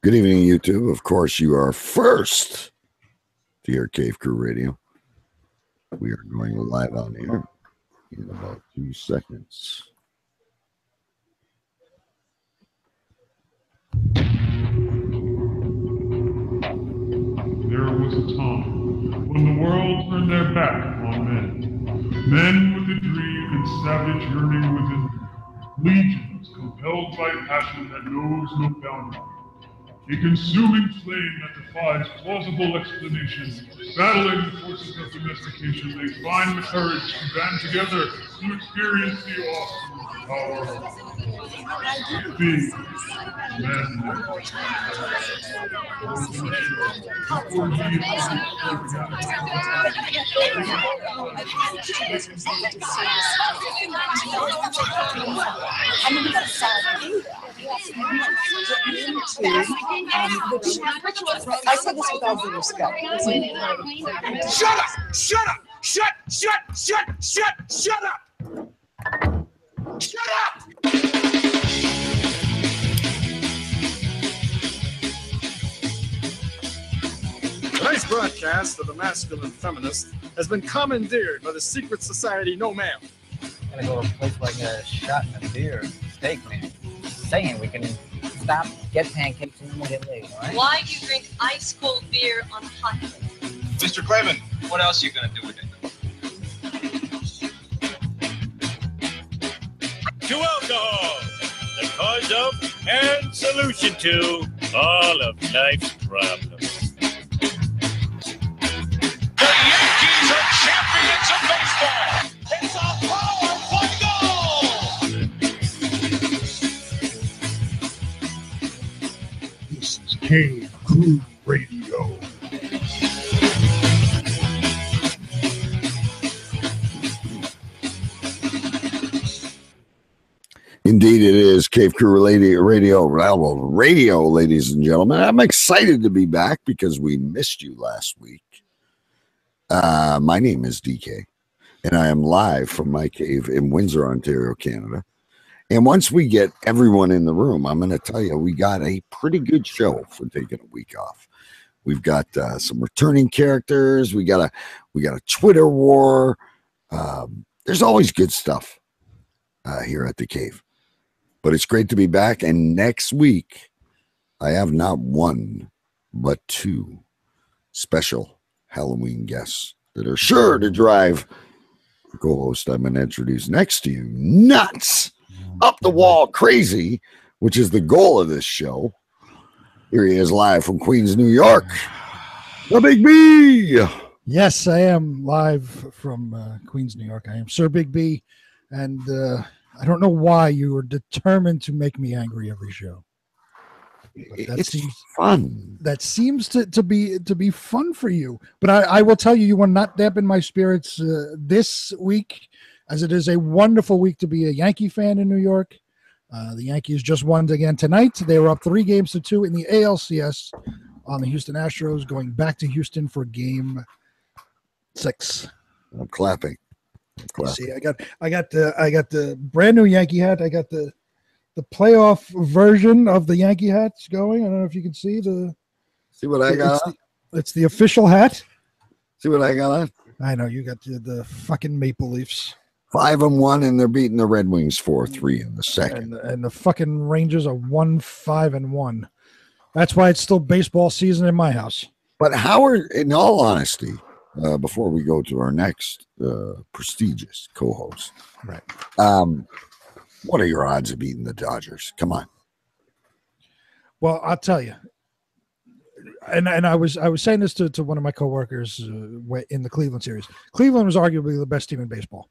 Good evening, YouTube. Of course, you are first to hear Cave Crew Radio. We are going live on air in about 2 seconds. There was a time when the world turned their back on men. Men with a dream and savage yearning within them. Legions compelled by passion that knows no boundary. A consuming flame that defies plausible explanation. Battling the forces of domestication, they find the courage to band together to experience the awesome power of big men. I said this with all due respect. Shut up! Shut up! Shut up! Shut up! Tonight's broadcast of the Masculine Feminist has been commandeered by the secret society No Ma'am. Gonna go to a place like a shot and a beer, steak, man. Saying we can stop, get pancakes, and then we'll get laid, all right? Why do you drink ice cold beer on hot day? Mr. Clavin, what else are you gonna do with it? To alcohol, the cause of and solution to all of life's problems. The Yankees are champions of baseball! It's a power fly goal! This is Cave Crew Radio. Indeed, it is Cave Crew Radio, ladies and gentlemen. I'm excited to be back because we missed you last week. My name is DK, and I am live from my cave in Windsor, Ontario, Canada. And once we get everyone in the room, I'm going to tell you, we got a pretty good show for taking a week off. We've got some returning characters. We got a Twitter war. There's always good stuff here at the cave. But it's great to be back. And next week, I have not one, but two special Halloween guests that are sure to drive the co-host I'm going to introduce next to you nuts, up the wall crazy, which is the goal of this show. Here he is live from Queens, New York, the Big B. Yes, I am live from Queens, New York. I am Sir Big B, and I don't know why you were determined to make me angry every show. It's fun. That seems to be fun for you. But I will tell you, you will not dampen my spirits this week, as it is a wonderful week to be a Yankee fan in New York. The Yankees just won again tonight. They were up 3-2 in the ALCS on the Houston Astros, going back to Houston for Game 6. I'm clapping. See, I got the brand new Yankee hat. I got the playoff version of the Yankee hats going. I don't know if you can see what I got. It's the official hat. See what I got on? I know you got the fucking Maple Leafs. 5-1, and they're beating the Red Wings 4-3 in the second. And the fucking Rangers are 1-5-1. That's why it's still baseball season in my house. But Howard, in all honesty, before we go to our next prestigious co-host, right? What are your odds of beating the Dodgers? Come on. Well, I'll tell you. And I was saying this to one of my coworkers in the Cleveland series. Cleveland was arguably the best team in baseball,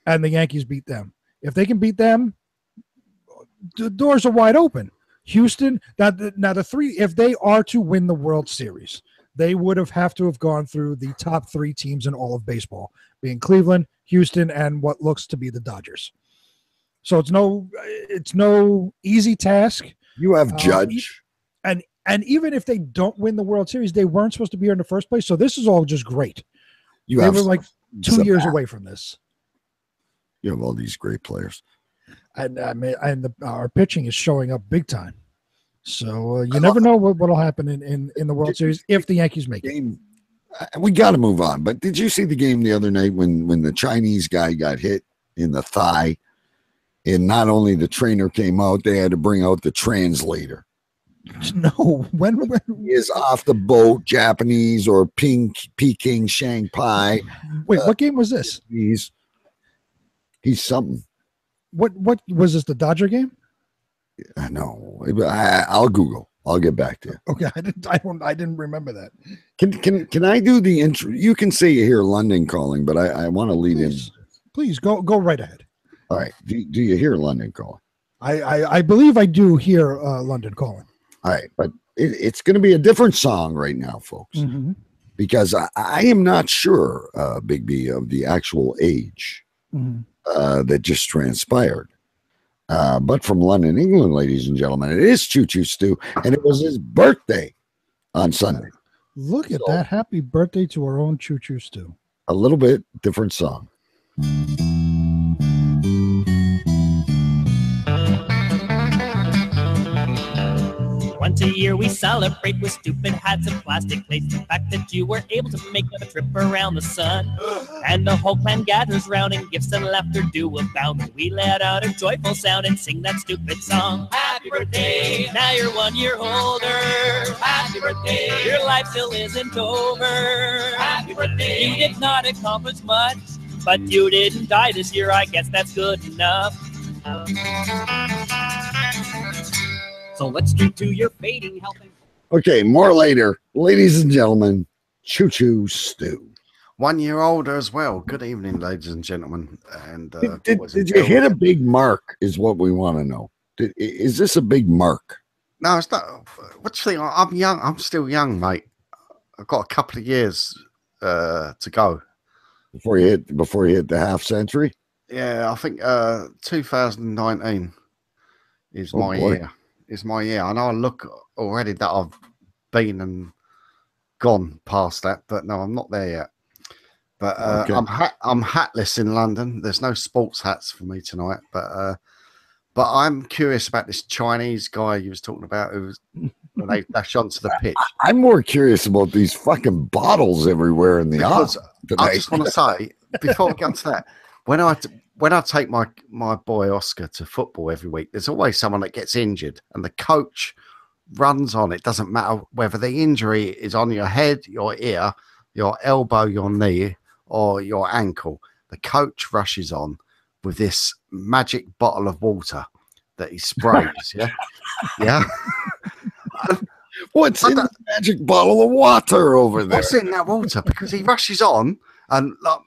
and the Yankees beat them. If they can beat them, the doors are wide open. Houston, now the three, if they are to win the World Series, they would have to have gone through the top 3 teams in all of baseball, being Cleveland, Houston, and what looks to be the Dodgers. So it's no easy task. You have Judge. And even if they don't win the World Series, they weren't supposed to be here in the first place. So this is all just great. They were like 2 years away from this. You have all these great players. And our pitching is showing up big time. So you never know what'll happen in the World Series if the Yankees make it. We got to move on. But did you see the game the other night when the Chinese guy got hit in the thigh? And not only the trainer came out, they had to bring out the translator. No, when he is off the boat, Japanese or Peking, Shanghai. Wait, what game was this? He's something. What was this? The Dodger game? No, I'll Google. I'll get back to you. Okay, I didn't remember that. Can I do the intro? You can say you hear London calling, but I want to lead in. Please go right ahead. All right. Do you hear London calling? I believe I do hear London calling. All right, but it's going to be a different song right now, folks, because I am not sure, Big B, of the actual age that just transpired. But from London, England, ladies and gentlemen, it is Choo Choo Stew, and it was his birthday on Sunday. Look at that. Happy birthday to our own Choo Choo Stew. A little bit different song. Once a year we celebrate with stupid hats and plastic plates. The fact that you were able to make a trip around the sun. And the whole clan gathers round and gifts and laughter do abound. We let out a joyful sound and sing that stupid song. Happy birthday, now you're 1 year older. Happy birthday, your life still isn't over. Happy birthday, you did not accomplish much, but you didn't die this year, I guess that's good enough. So let's drink to your fading health. Okay, more later. Ladies and gentlemen, Choo Choo Stew. 1 year older as well. Good evening, ladies and gentlemen. And did you hit a big mark is what we want to know. Is this a big mark? No, it's not. What do you think? I'm young. I'm still young, mate. I've got a couple of years to go. Before you hit the half century? Yeah, I think 2019 is my year. It's my year. I know I look already that I've been and gone past that, but no, I'm not there yet. But okay. I'm hatless in London. There's no sports hats for me tonight. But I'm curious about this Chinese guy you was talking about who was when they dash onto the pitch. I'm more curious about these fucking bottles everywhere in the office today. I just want to say before we get into that, when I take my boy Oscar to football every week, there's always someone that gets injured and the coach runs on. It doesn't matter whether the injury is on your head, your ear, your elbow, your knee, or your ankle. The coach rushes on with this magic bottle of water that he sprays. Yeah. What's in that magic bottle of water over there? What's in that water? Because he rushes on and like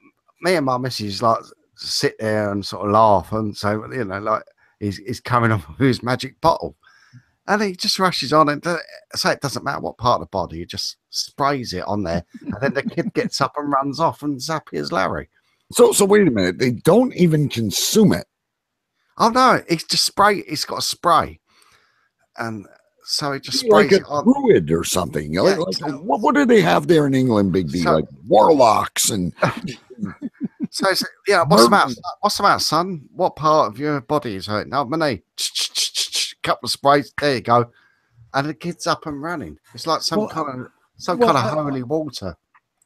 me and my missus like sit there and sort of laugh and say, you know, like he's coming off with his magic bottle, and he just rushes on and so it doesn't matter what part of the body, he just sprays it on there, and then the kid gets up and runs off and zappy as Larry. So wait a minute, they don't even consume it. Oh no, it's just spray. It's got a spray, and so it just sprays like it on. Druid or something. Yeah, what do they have there in England, Big B? Like warlocks and. So yeah, what's the matter, son? What part of your body is hurting? No, my knee. Couple of sprays. There you go. And the kid's up and running. It's like some kind of holy water.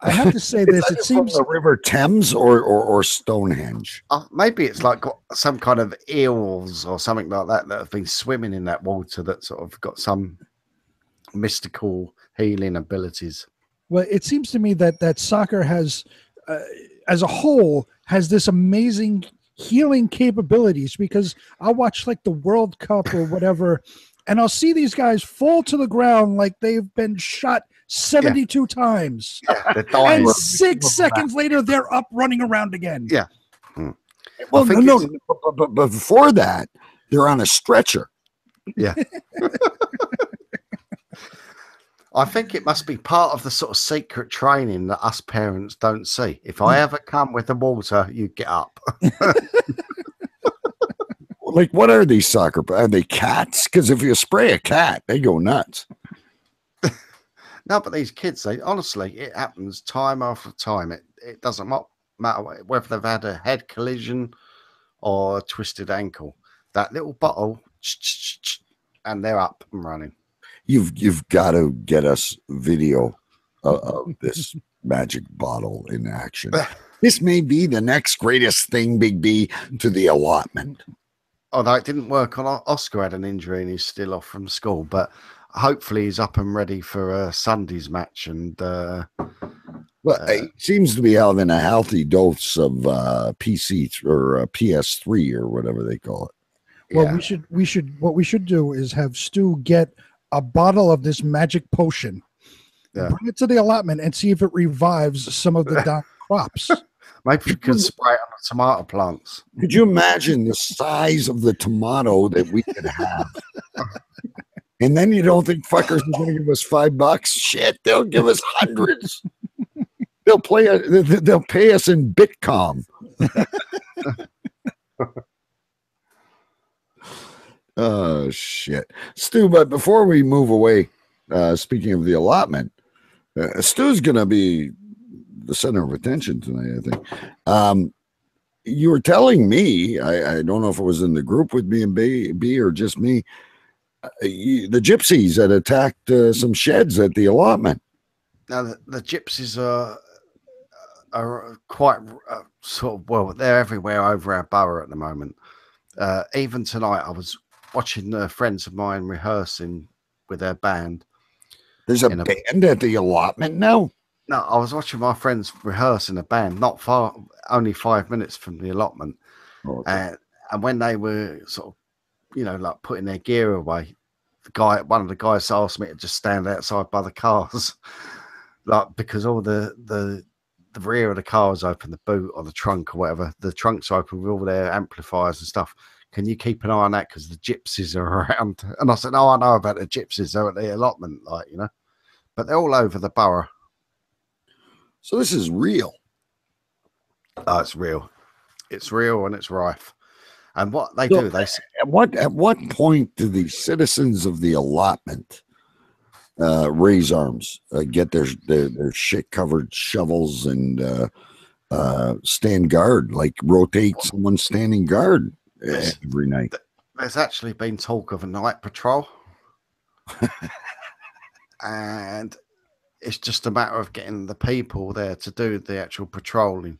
I have to say this. It seems the River Thames or Stonehenge. Maybe it's like got some kind of eels or something like that have been swimming in that water that sort of got some mystical healing abilities. Well, it seems to me that soccer has. As a whole, has this amazing healing capabilities, because I'll watch like the World Cup or whatever, and I'll see these guys fall to the ground like they've been shot 72 times. Yeah, and 6 seconds later, they're up running around again. Yeah. Well, no, but before that, they're on a stretcher. Yeah. I think it must be part of the sort of secret training that us parents don't see. If I ever come with the water, you get up. Like, what are these soccer? Are they cats? Because if you spray a cat, they go nuts. No, but these kids, honestly, it happens time after time. It doesn't matter whether they've had a head collision or a twisted ankle. That little bottle, and they're up and running. You've got to get us video of this magic bottle in action. This may be the next greatest thing, Big B, to the allotment. Although it didn't work on Oscar, had an injury and he's still off from school, but hopefully he's up and ready for Sunday's match. And he seems to be having a healthy dose of PC or PS3 or whatever they call it. Well, what we should do is have Stu get a bottle of this magic potion, bring it to the allotment, and see if it revives some of the down crops. Maybe you can spray it on the tomato plants. Could you imagine the size of the tomato that we could have? And then you don't think fuckers are going to give us $5? Shit, they'll give us hundreds. They'll pay us in Bitcom. Oh shit, Stu! But before we move away, speaking of the allotment, Stu's going to be the center of attention tonight, I think. You were telling me, I don't know if it was in the group with me and B or just me, the gypsies had attacked some sheds at the allotment. Now the gypsies are quite sort of, well, they're everywhere over our borough at the moment. Even tonight, I was watching friends of mine rehearsing with their band. There's a band at the allotment now? No, I was watching my friends rehearse in a band, not far, only 5 minutes from the allotment. Okay. And when they were sort of, like putting their gear away, one of the guys asked me to just stand outside by the cars, like because all the rear of the car is open, the boot or the trunk or whatever, the trunk's open with all their amplifiers and stuff. Can you keep an eye on that because the gypsies are around? And I said, "Oh, I know about the gypsies. They're at the allotment, but they're all over the borough." So this is real. Oh, it's real. It's real and it's rife. And what they do, they at what point do the citizens of the allotment raise arms, get their shit covered shovels and stand guard, like rotate someone standing guard every night? There's actually been talk of a night patrol, and it's just a matter of getting the people there to do the actual patrolling.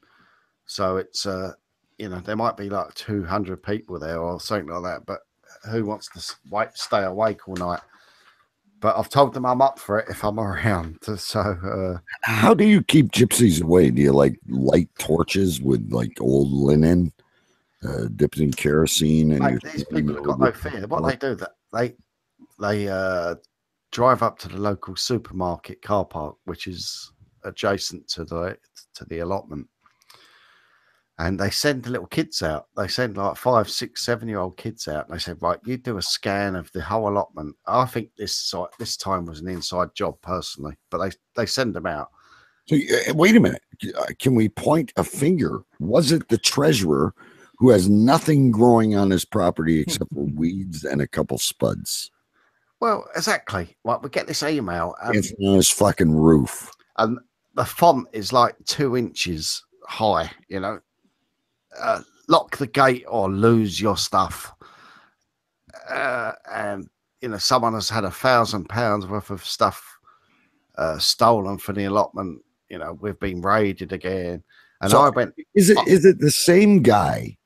So it's there might be like 200 people there or something like that, but who wants to stay awake all night? But I've told them I'm up for it if I'm around. So how do you keep gypsies away? Do you like light torches with like old linen dipped in kerosene? And these people have got no fear. What they do, that they drive up to the local supermarket car park, which is adjacent to the allotment, and they send the little kids out. They send like 5, 6, 7-year-old kids out, and they said, "Right, you do a scan of the whole allotment." I think this time was an inside job, personally, but they send them out. So wait a minute, can we point a finger? Was it the treasurer who has nothing growing on his property except for weeds and a couple spuds? Well, exactly. Like, we get this email. It's on his fucking roof. And the font is like 2 inches high, lock the gate or lose your stuff. And, someone has had £1,000 worth of stuff stolen from the allotment. We've been raided again. And so I went, is it the same guy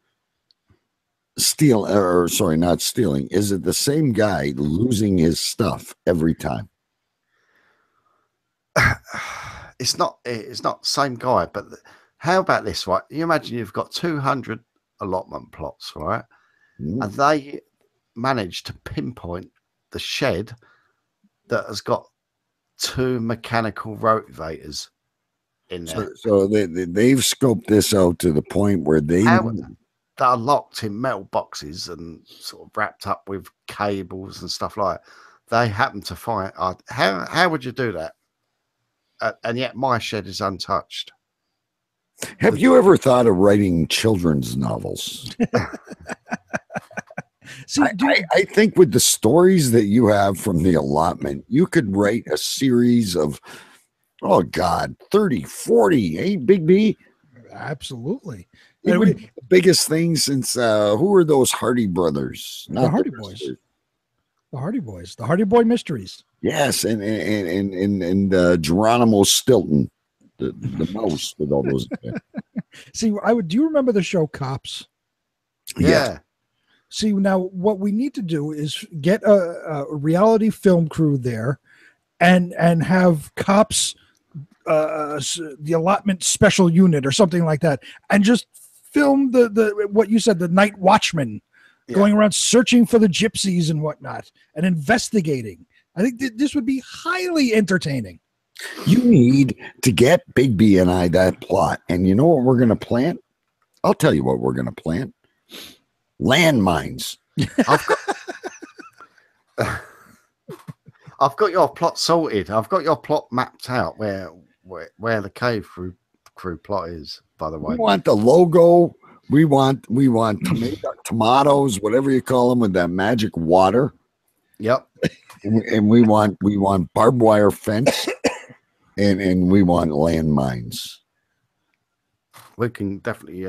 not stealing? Is it the same guy losing his stuff every time? It's not the same guy, but how about this, right? You imagine you've got 200 allotment plots, right? And they managed to pinpoint the shed that has got 2 mechanical rotivators in there. So they've scoped this out to the point where they are locked in metal boxes and sort of wrapped up with cables and stuff like that. They happen to find how would you do that? And yet my shed is untouched. Have you ever thought of writing children's novels? See, I think with the stories that you have from the allotment, you could write a series of, 30, 40, hey, Big B? Absolutely. The biggest thing since, who are those Hardy brothers? Not the Hardy Boys. The Hardy Boys, the Hardy Boy Mysteries. Yes, and Geronimo Stilton, the mouse with all those. See, do you remember the show Cops? Yeah. See, now what we need to do is get a reality film crew there, and have Cops, the allotment special unit or something like that, and just film the what you said, the night watchman going around searching for the gypsies and whatnot and investigating. I think this would be highly entertaining. You need to get Big B and I that plot, and you know what we're going to plant? I'll tell you what we're going to plant. Landmines. I've got your plot sorted. I've got your plot mapped out where the cave crew plot is, by the way. We want the logo. We want tomatoes, whatever you call them, with that magic water. Yep. And we want barbed wire fence, and we want landmines. We can definitely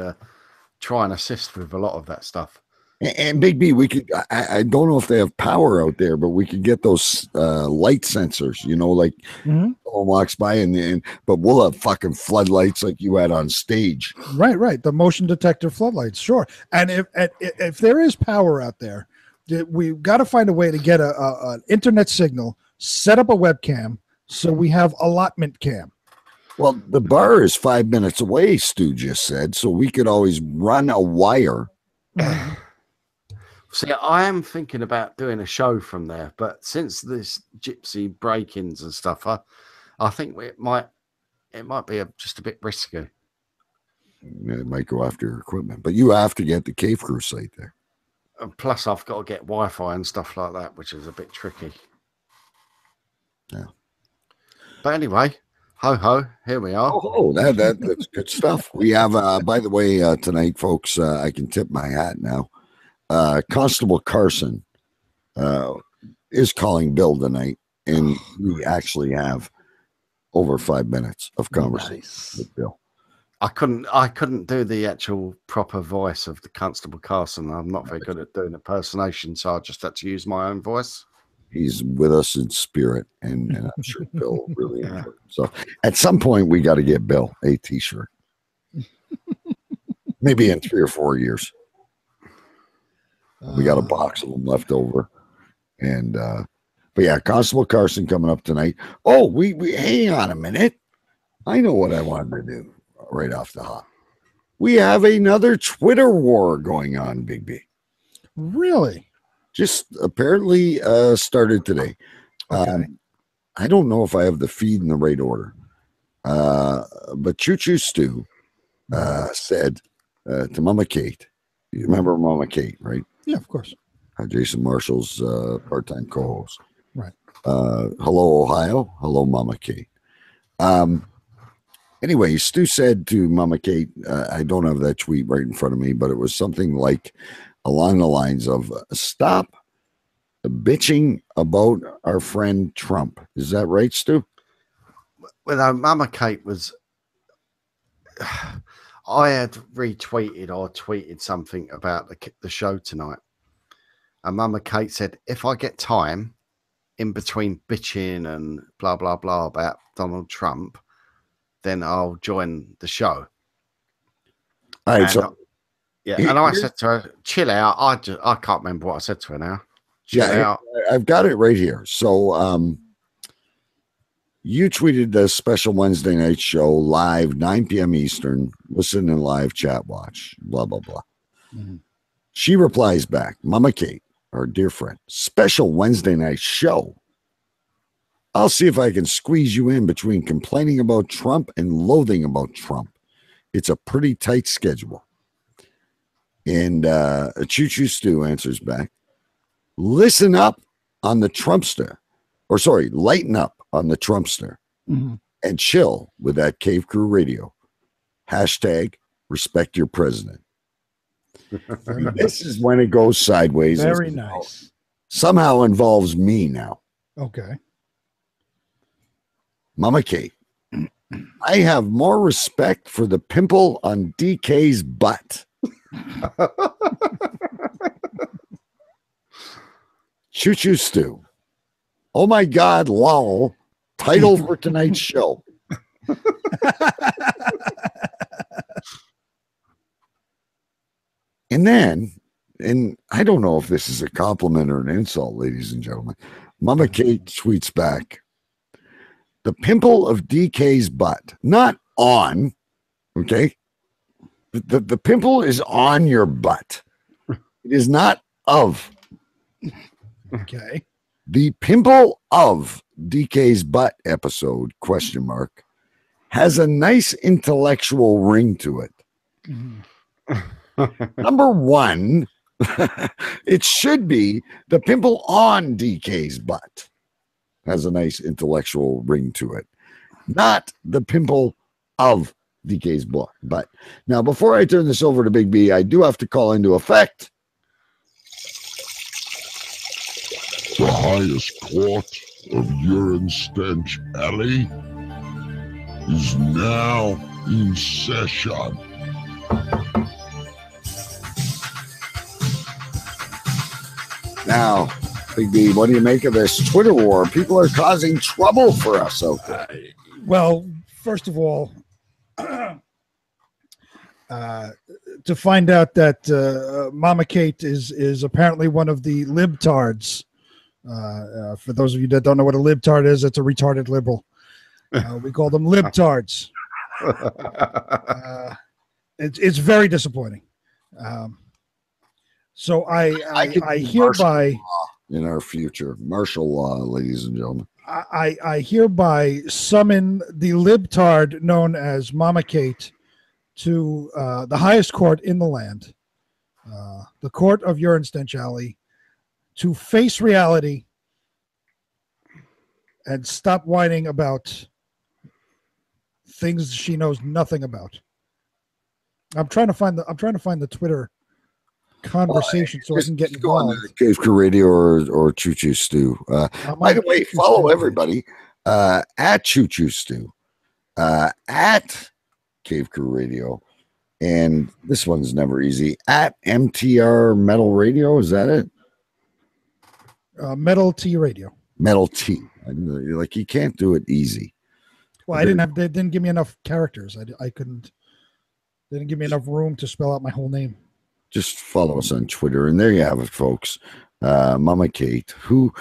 try and assist with a lot of that stuff. And Big B, we could, I don't know if they have power out there, but we could get those light sensors, you know, like someone walks by but we'll have fucking floodlights like you had on stage. Right. The motion detector floodlights. Sure. And if there is power out there, we've got to find a way to get an internet signal, set up a webcam so we have allotment cam. Well, the bar is 5 minutes away, Stu just said, so we could always run a wire. See, I am thinking about doing a show from there, but since this gypsy break-ins and stuff, I think it might be just a bit risky. It might go after your equipment, but you have to get the Cave Crew site there. And plus, I've got to get Wi-Fi and stuff like that, which is a bit tricky. Yeah. But anyway, ho, here we are. Oh, that's good stuff. We have, by the way, tonight, folks, I can tip my hat now. Constable Carson is calling Bill tonight, and we actually have over 5 minutes of conversation with Bill. I couldn't do the actual proper voice of the Constable Carson. I'm not very good at doing impersonation, so I just had to use my own voice. He's with us in spirit, and I'm sure Bill really enjoyed it. So at some point, we got to get Bill a T-shirt. Maybe in 3 or 4 years. We got a box of them left over. And but yeah, Constable Carson coming up tonight. Oh, we hang on a minute. I know what I wanted to do right off the hop. We have another Twitter war going on, Big B. Really? Just apparently started today. Okay. I don't know if I have the feed in the right order. But Choo Choo Stu said to Mama Kate, you remember Mama Kate, right? Yeah, of course. Jason Marshall's part-time co-host. Right. Hello, Ohio. Hello, Mama Kate. Anyway, Stu said to Mama Kate, I don't have that tweet right in front of me, but it was something like along the lines of stop bitching about our friend Trump. Is that right, Stu? Well, Mama Kate was... I had retweeted or tweeted something about the show tonight. And Mama Kate said, if I get time in between bitching and blah, blah, blah about Donald Trump, then I'll join the show. All right, and I said to her, chill out. I can't remember what I said to her now. Chill out. I've got it right here. So you tweeted the special Wednesday night show live, 9 p.m. Eastern. Listen and live chat watch, blah, blah, blah. Mm-hmm. She replies back, Mama Kate, our dear friend, special Wednesday night show. I'll see if I can squeeze you in between complaining about Trump and loathing about Trump. It's a pretty tight schedule. And Choo Choo Stu answers back, listen up on the Trumpster. Or sorry, lighten up on the Trumpster and chill with that Cave Crew radio. Hashtag respect your president. This is when it goes sideways. Very nice. Somehow involves me now. Okay. Mama Kate, I have more respect for the pimple on DK's butt. Choo Choo Stew. Oh my God, lol. Title for tonight's show. And then, and I don't know if this is a compliment or an insult, ladies and gentlemen. Mama Kate tweets back, the pimple of DK's butt, not on, okay? The pimple is on your butt. It is not of. Okay. The pimple of DK's butt episode, question mark, has a nice intellectual ring to it. Number one, it should be the pimple on DK's butt has a nice intellectual ring to it, not the pimple of DK's butt. Now, before I turn this over to Big B, I do have to call into effect The highest court of urine stench alley is now in session. Now, Big B, what do you make of this Twitter war? People are causing trouble for us out there. Well, first of all, to find out that Mama Kate is apparently one of the libtards. For those of you that don't know what a libtard is, it's a retarded liberal. We call them libtards. It's very disappointing. So I hereby in our future martial law, ladies and gentlemen. I hereby summon the libtard known as Mama Kate to the highest court in the land, the court of urine stench alley, to face reality and stop whining about things she knows nothing about. I'm trying to find the Twitter conversation so I can get involved. Cave Crew Radio or Choo Choo Stew. By the way, follow everybody at Choo Choo Stew, at Cave Crew Radio, and this one's never easy, at MTR Metal Radio. Is that it? Metal T Radio. Metal T. Like, you can't do it easy. Well, they didn't give me enough characters. I couldn't. They didn't give me enough room to spell out my whole name. Just follow us on Twitter, and there you have it, folks. Mama Kate, who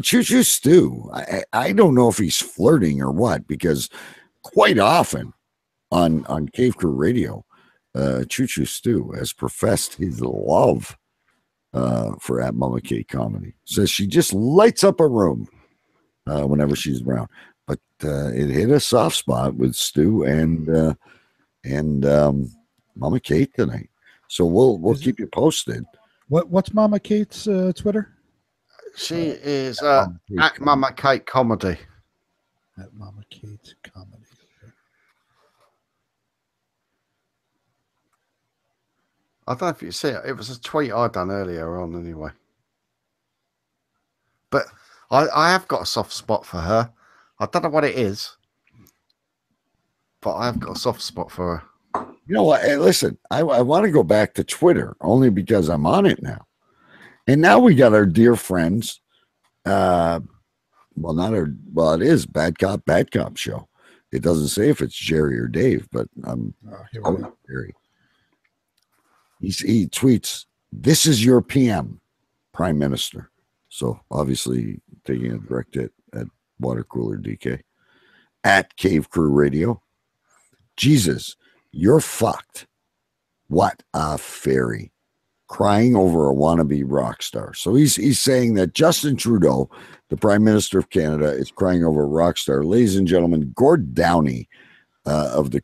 Choo Choo Stew. I don't know if he's flirting or what, because quite often on Cave Crew Radio, Choo Choo Stew has professed his love for at Mama Kate Comedy. Says she just lights up a room whenever she's around. But it hit a soft spot with Stu and Mama Kate tonight. So we'll keep you posted. What's Mama Kate's Twitter? She is at Mama Kate Comedy. At Mama Kate Comedy. I don't know if you see it. It was a tweet I done earlier on anyway. But I have got a soft spot for her. I don't know what it is, but I have got a soft spot for her. You know what? Hey, listen, I want to go back to Twitter only because I'm on it now. And now we got our dear friends. It is Bad Cop Show. It doesn't say if it's Jerry or Dave, but Jerry. He tweets, "This is your PM, Prime Minister." So obviously taking a direct hit at Water Cooler DK. At Cave Crew Radio. Jesus, you're fucked. What a fairy. Crying over a wannabe rock star. So he's saying that Justin Trudeau, the Prime Minister of Canada, is crying over a rock star. Ladies and gentlemen, Gord Downey of the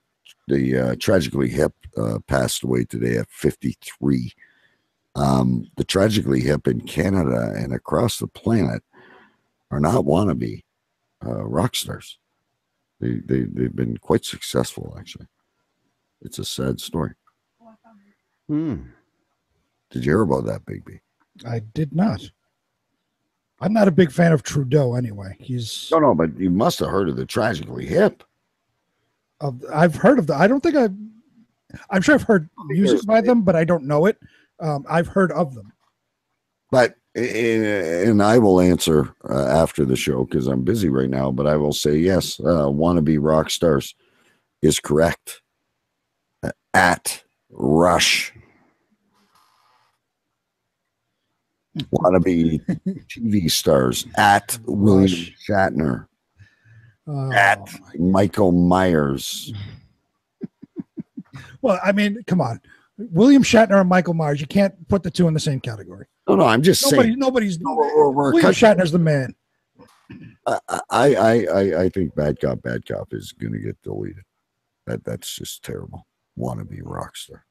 Tragically Hip passed away today at 53. The Tragically Hip in Canada and across the planet are not wannabe rock stars. They've been quite successful, actually. It's a sad story. Did you hear about that, Big B? I did not. I'm not a big fan of Trudeau anyway. No, but you must have heard of the Tragically Hip. I've heard of I'm sure I've heard music by them, but I don't know it. I've heard of them. But And I will answer after the show because I'm busy right now, but I will say yes, wannabe rock stars is correct. At Rush. Wannabe TV stars at William Shatner. At Michael Myers. Well, I mean, come on. William Shatner and Michael Myers, you can't put the two in the same category. No, I'm just saying. Nobody's. William Shatner's the man. I think Bad Cop is going to get deleted. That's just terrible. Wannabe rock star.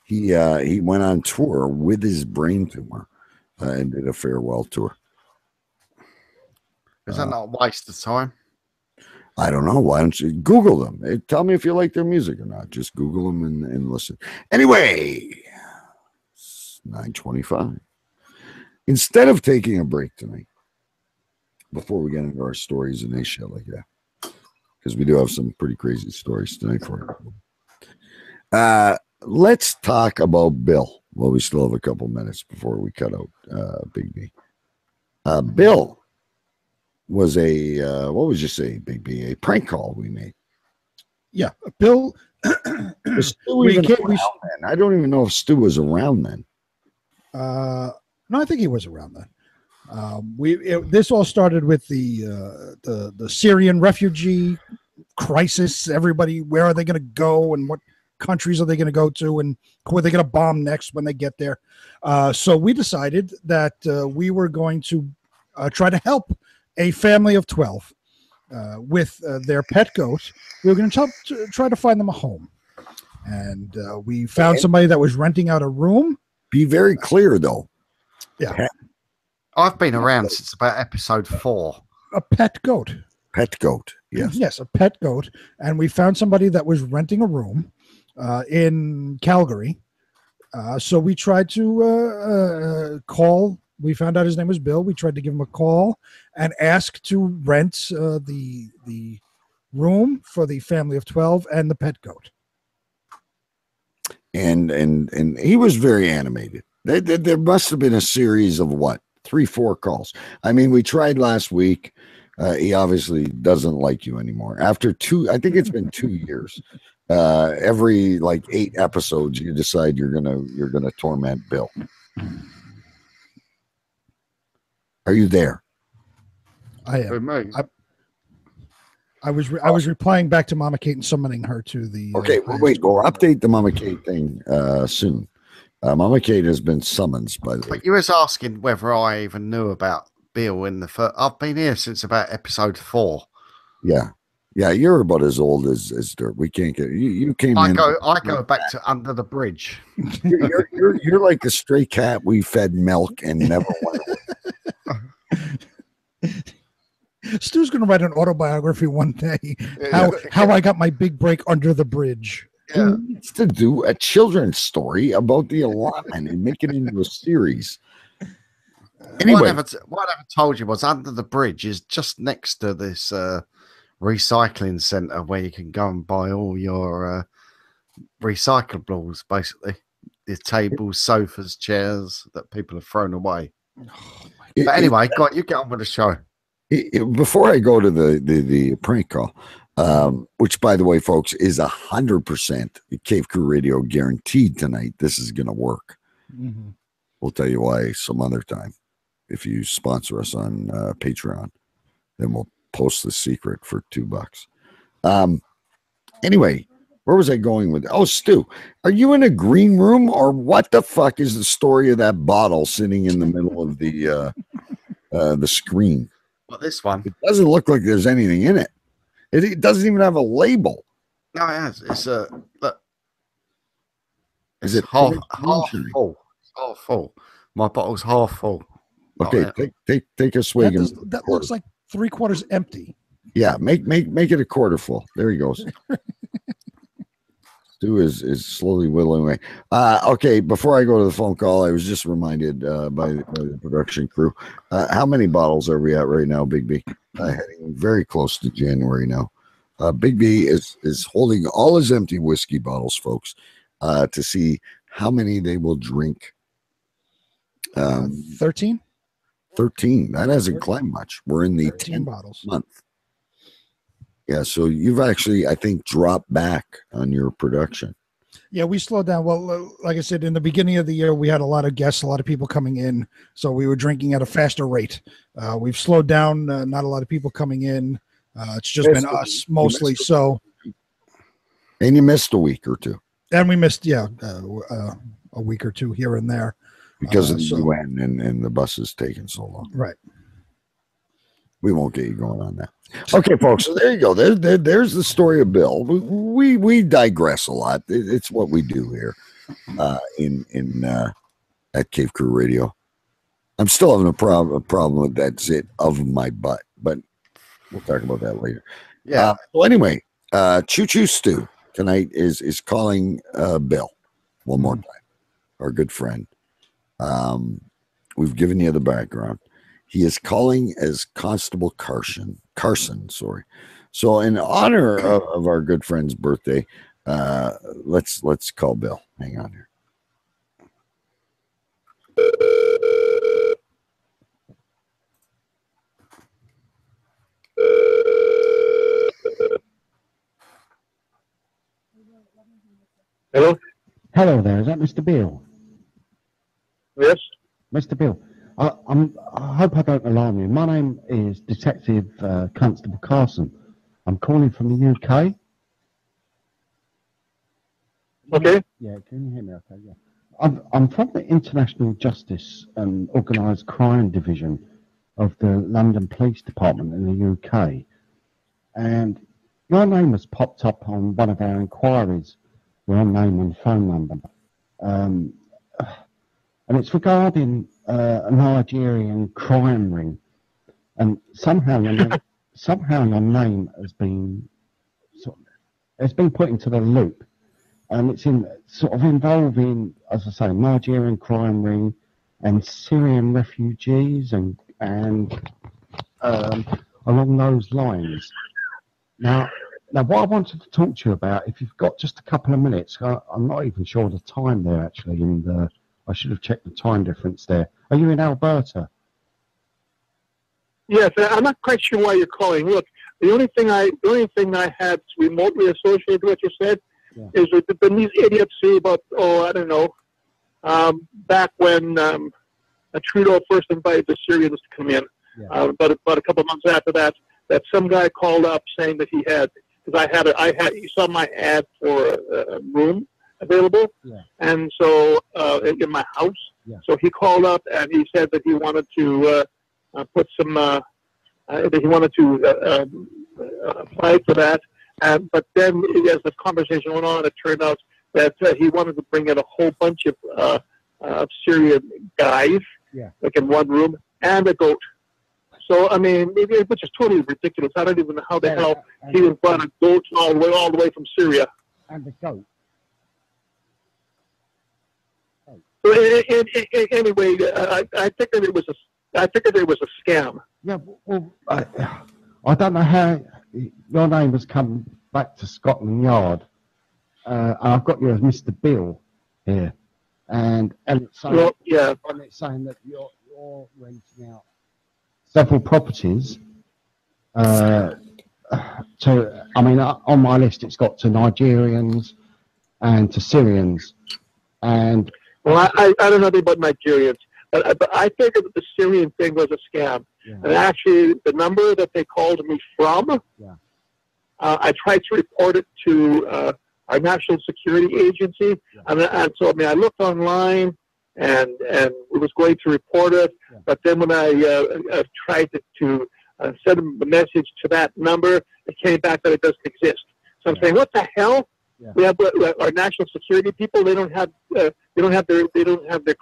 He went on tour with his brain tumor and did a farewell tour. Is that not a waste of time? I don't know. Why don't you Google them? Tell me if you like their music or not. Just Google them and listen. Anyway, it's 9:25. Instead of taking a break tonight, before we get into our stories and shit like that, because we do have some pretty crazy stories tonight for you. Let's talk about Bill. Well, we still have a couple minutes before we cut out Big B. Bill was a what would you say, Big B? A prank call we made. Yeah, Bill. I don't even know if Stu was around then. No, I think he was around then. This all started with the Syrian refugee crisis. Everybody, where are they going to go, and what countries are they going to go to, and who are they going to bomb next when they get there? So we decided that we were going to try to help a family of 12 with their pet goat. We were going to try to find them a home, and we found somebody that was renting out a room. Be very clear, though. Yeah. I've been around since about episode 4. A pet goat. Pet goat, yes. Yes, a pet goat. And we found somebody that was renting a room in Calgary. So we tried to call. We found out his name was Bill. We tried to give him a call and ask to rent the room for the family of 12 and the pet goat. And he was very animated. There must have been a series of 3-4 calls. I mean, we tried last week. He obviously doesn't like you anymore. After I think it's been 2 years. Every 8 episodes, you decide you're gonna torment Bill. Are you there? I am. I was replying back to Mama Kate and summoning her to the. Okay, wait. We'll update the Mama Kate thing soon. Mama Kate has been summoned by the. But you was asking whether I even knew about Bill in the first. I've been here since about episode 4. Yeah, you're about as old as Dirt. We can't get you. You came in. I go back to Under the Bridge. You're like a stray cat we fed milk and never went away. Stu's going to write an autobiography one day. How I got my big break under the bridge. Yeah. He needs to do a children's story about the allotment and make it into a series. Anyway, what I never told you was Under the Bridge is just next to this recycling center where you can go and buy all your recyclables, basically. The tables, sofas, chairs that people have thrown away. But anyway, you get on with the show. Before I go to the prank call, which, by the way, folks, is 100% Cave Crew Radio guaranteed tonight. This is going to work. Mm-hmm. We'll tell you why some other time. If you sponsor us on Patreon, then we'll post the secret for $2. Anyway, where was I going with? Oh, Stu, are you in a green room, or what the fuck is the story of that bottle sitting in the middle of the screen? Well, this one. It doesn't look like there's anything in it. It doesn't even have a label. No, it has. It's look. Is it half full? Half full. My bottle's half full. Okay, take a swig. That looks like 3/4 empty. Yeah, make it a quarter full. There he goes. Stu is slowly whittling away. Okay, before I go to the phone call, I was just reminded by the production crew. How many bottles are we at right now, Big B? Heading very close to January now. Big B is holding all his empty whiskey bottles, folks, to see how many they will drink 13. 13. That hasn't climbed much. We're in the 10th bottles. month. Yeah, so you've actually, I think, dropped back on your production. Yeah, we slowed down. Well, like I said, in the beginning of the year, we had a lot of guests, a lot of people coming in, so we were drinking at a faster rate. We've slowed down. Not a lot of people coming in. It's just been us mostly. So, and you missed a week or two. And we missed, a week or two here and there because of the UN and the buses taking so long. Right. We won't get you going on that. Okay, folks. So there you go. There's the story of Bill. We digress a lot. It's what we do here at Cave Crew Radio. I'm still having a problem with that zit of my butt, but we'll talk about that later. Yeah. So anyway, Choo Choo Stew tonight is calling Bill one more time, our good friend. We've given you the background. He is calling as Constable Carson, sorry. So in honor of our good friend's birthday, let's call Bill. Hang on here. Hello? Hello there. Is that Mr. Beale? Yes. Mr. Beale, I hope I don't alarm you. My name is Detective Constable Carson. I'm calling from the UK. Okay. Yeah, can you hear me okay? Yeah. I'm from the International Justice and Organised Crime Division of the London Police Department in the UK. And your name has popped up on one of our inquiries, your name and phone number. And it's regarding a Nigerian crime ring. And somehow your name has been put into the loop. And it's involving, as I say, Nigerian crime ring and Syrian refugees and along those lines. Now, what I wanted to talk to you about, if you've got just a couple of minutes, I'm not even sure of the time there actually. I should have checked the time difference there. Are you in Alberta? Yes, I'm not quite sure why you're calling. Look, the only thing I had remotely associated with what you said is that these idiots say about, I don't know, back when Trudeau first invited the Syrians to come in, about a couple of months after that some guy called up saying that he had, because he saw my ad for a room available, and so in my house. So he called up and he said that he wanted to put some, that he wanted to apply for that. But then as the conversation went on, it turned out that he wanted to bring in a whole bunch of Syrian guys, like in one room, and a goat. So, I mean, which is totally ridiculous. I don't even know how the hell he was brought a goat all the way from Syria. And the goat. So anyway, I figured it was a scam. Yeah, well, I don't know how your name has come back to Scotland Yard. I've got you as Mr. Bill here, and it's saying, and it's saying that you're renting out several properties. On my list, it's got to Nigerians and to Syrians, and. Well, I don't know anything about Nigerians, but I figured that the Syrian thing was a scam. And actually, the number that they called me from, I tried to report it to our National Security Agency. And so, I looked online and was going to report it. But then when I tried to send a message to that number, it came back that it doesn't exist. So I'm saying, what the hell? We have our national security people. They don't have their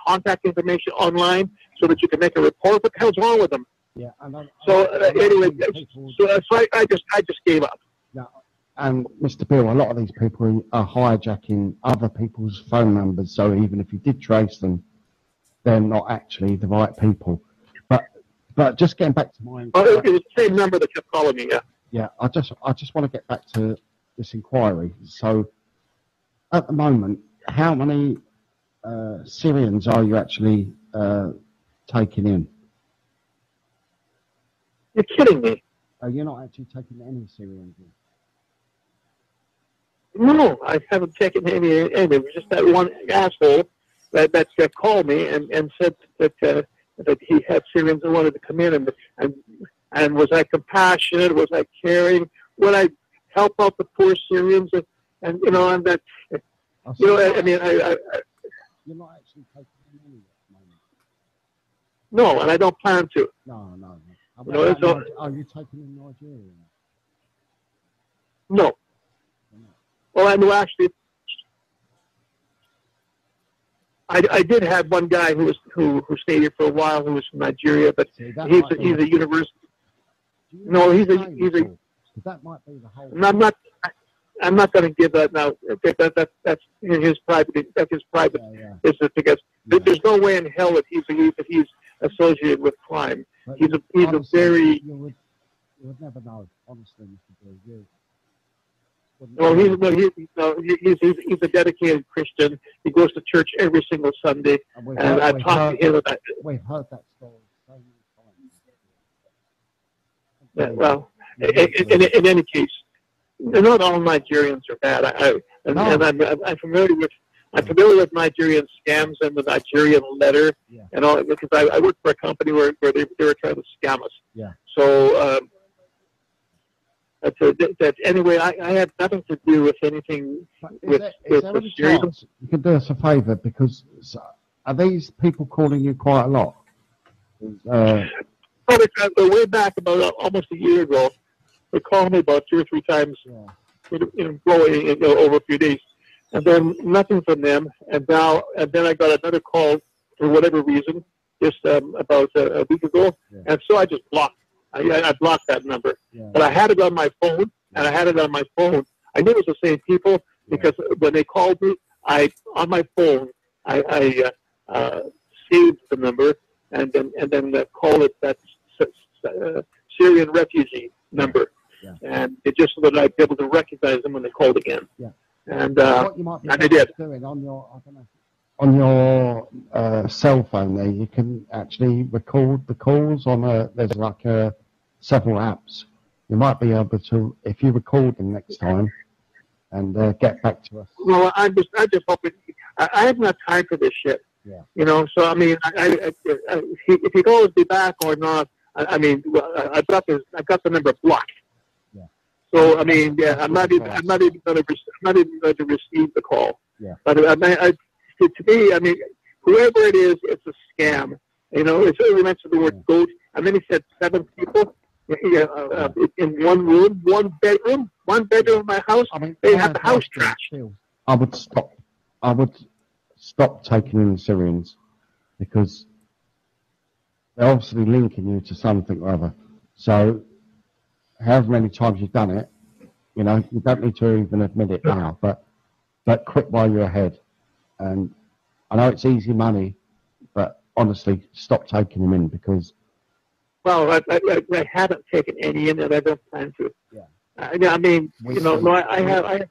contact information online so that you can make a report. What the hell's wrong with them? Yeah. Anyway, I just gave up. Yeah. And Mr. Bill, a lot of these people are hijacking other people's phone numbers. So even if you did trace them, they're not actually the right people. But just getting back to my. Oh, it was the same number that kept calling me. Yeah. Yeah. I just want to get back to this inquiry. So at the moment, how many Syrians are you actually taking in? You're kidding me. You're not actually taking any Syrians in? No, I haven't taken any. It was just that one asshole that called me and said that he had Syrians and wanted to come in, and was I compassionate? Was I caring? Would I help out the poor Syrians? And you know, and that, you know, I mean, I you're not actually taking in any at the moment. No, and I don't plan to. No. You know, so, are you taking in Nigerians? No. Well, I know actually, I did have one guy who stayed here for a while who was from Nigeria, but he's a university. No, he's a. That might be the whole. I'm not going to give that now. That's his private. That's his private business, because there's no way in hell that he's associated with crime. But He's a very. You would never know, honestly, Mr. Bill. No, he's a dedicated Christian. He goes to church every single Sunday, and I've talked to him about it. We've heard that story so Yeah, many times. well, in any case, not all Nigerians are bad. I'm familiar with Nigerian scams and the Nigerian letter and all, because I worked for a company where they were trying to scam us. Yeah. So anyway, I had nothing to do with anything with the Syrians. You can do us a favour, because are these people calling you quite a lot? Way back about almost a year ago, they called me about 2 or 3 times over a few days, and then nothing from them. And then I got another call for whatever reason just about a week ago, and so I just blocked. I blocked that number, but I had it on my phone, and I knew it was the same people, because when they called me, on my phone I saved the number and then called it that Syrian refugee number, and it just so that I'd be able to recognize them when they called again. And I did. On your cell phone there, you can actually record the calls on there's like several apps. You might be able to, if you record them next time, and get back to us. Well, I just hope I have not time for this shit. Yeah. You know, so I mean, if he'd always be back or not, I mean, I've got the number blocked. Yeah. So I mean, I'm not even going to receive the call. Yeah. But to me, I mean, whoever it is, it's a scam. You know, it's really mentioned the word goat, and then he said 7 people in one room, one bedroom in my house. I mean, they have the house trashed. I would stop taking in Syrians, because they're obviously linking you to something or other. So, however many times you've done it, you know, you don't need to even admit it now, but quit while you're ahead. And I know it's easy money, but honestly, stop taking them in, because. Well, I haven't taken any in, and I don't plan to. Yeah. I mean, you know, no, I have.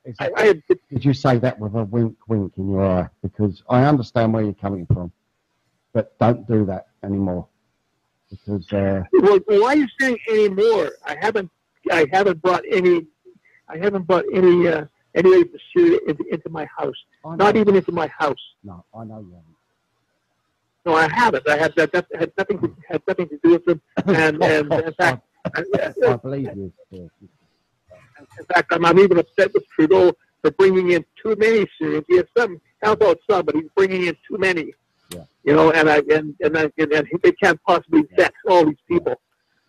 Did you say that with a wink in your eye? Because I understand where you're coming from, but don't do that anymore. Because. Well, why are you saying anymore? I haven't brought any. I haven't brought any of the Syria into my house. Not even into my house. No, I know you haven't. No, I haven't. I had that had nothing to do with them. And in fact, I believe you. In fact, I'm even upset with Trudeau for bringing in too many Syrians. He has some help out some, but he's bringing in too many. Yeah. You know, and they can't possibly vet all these people.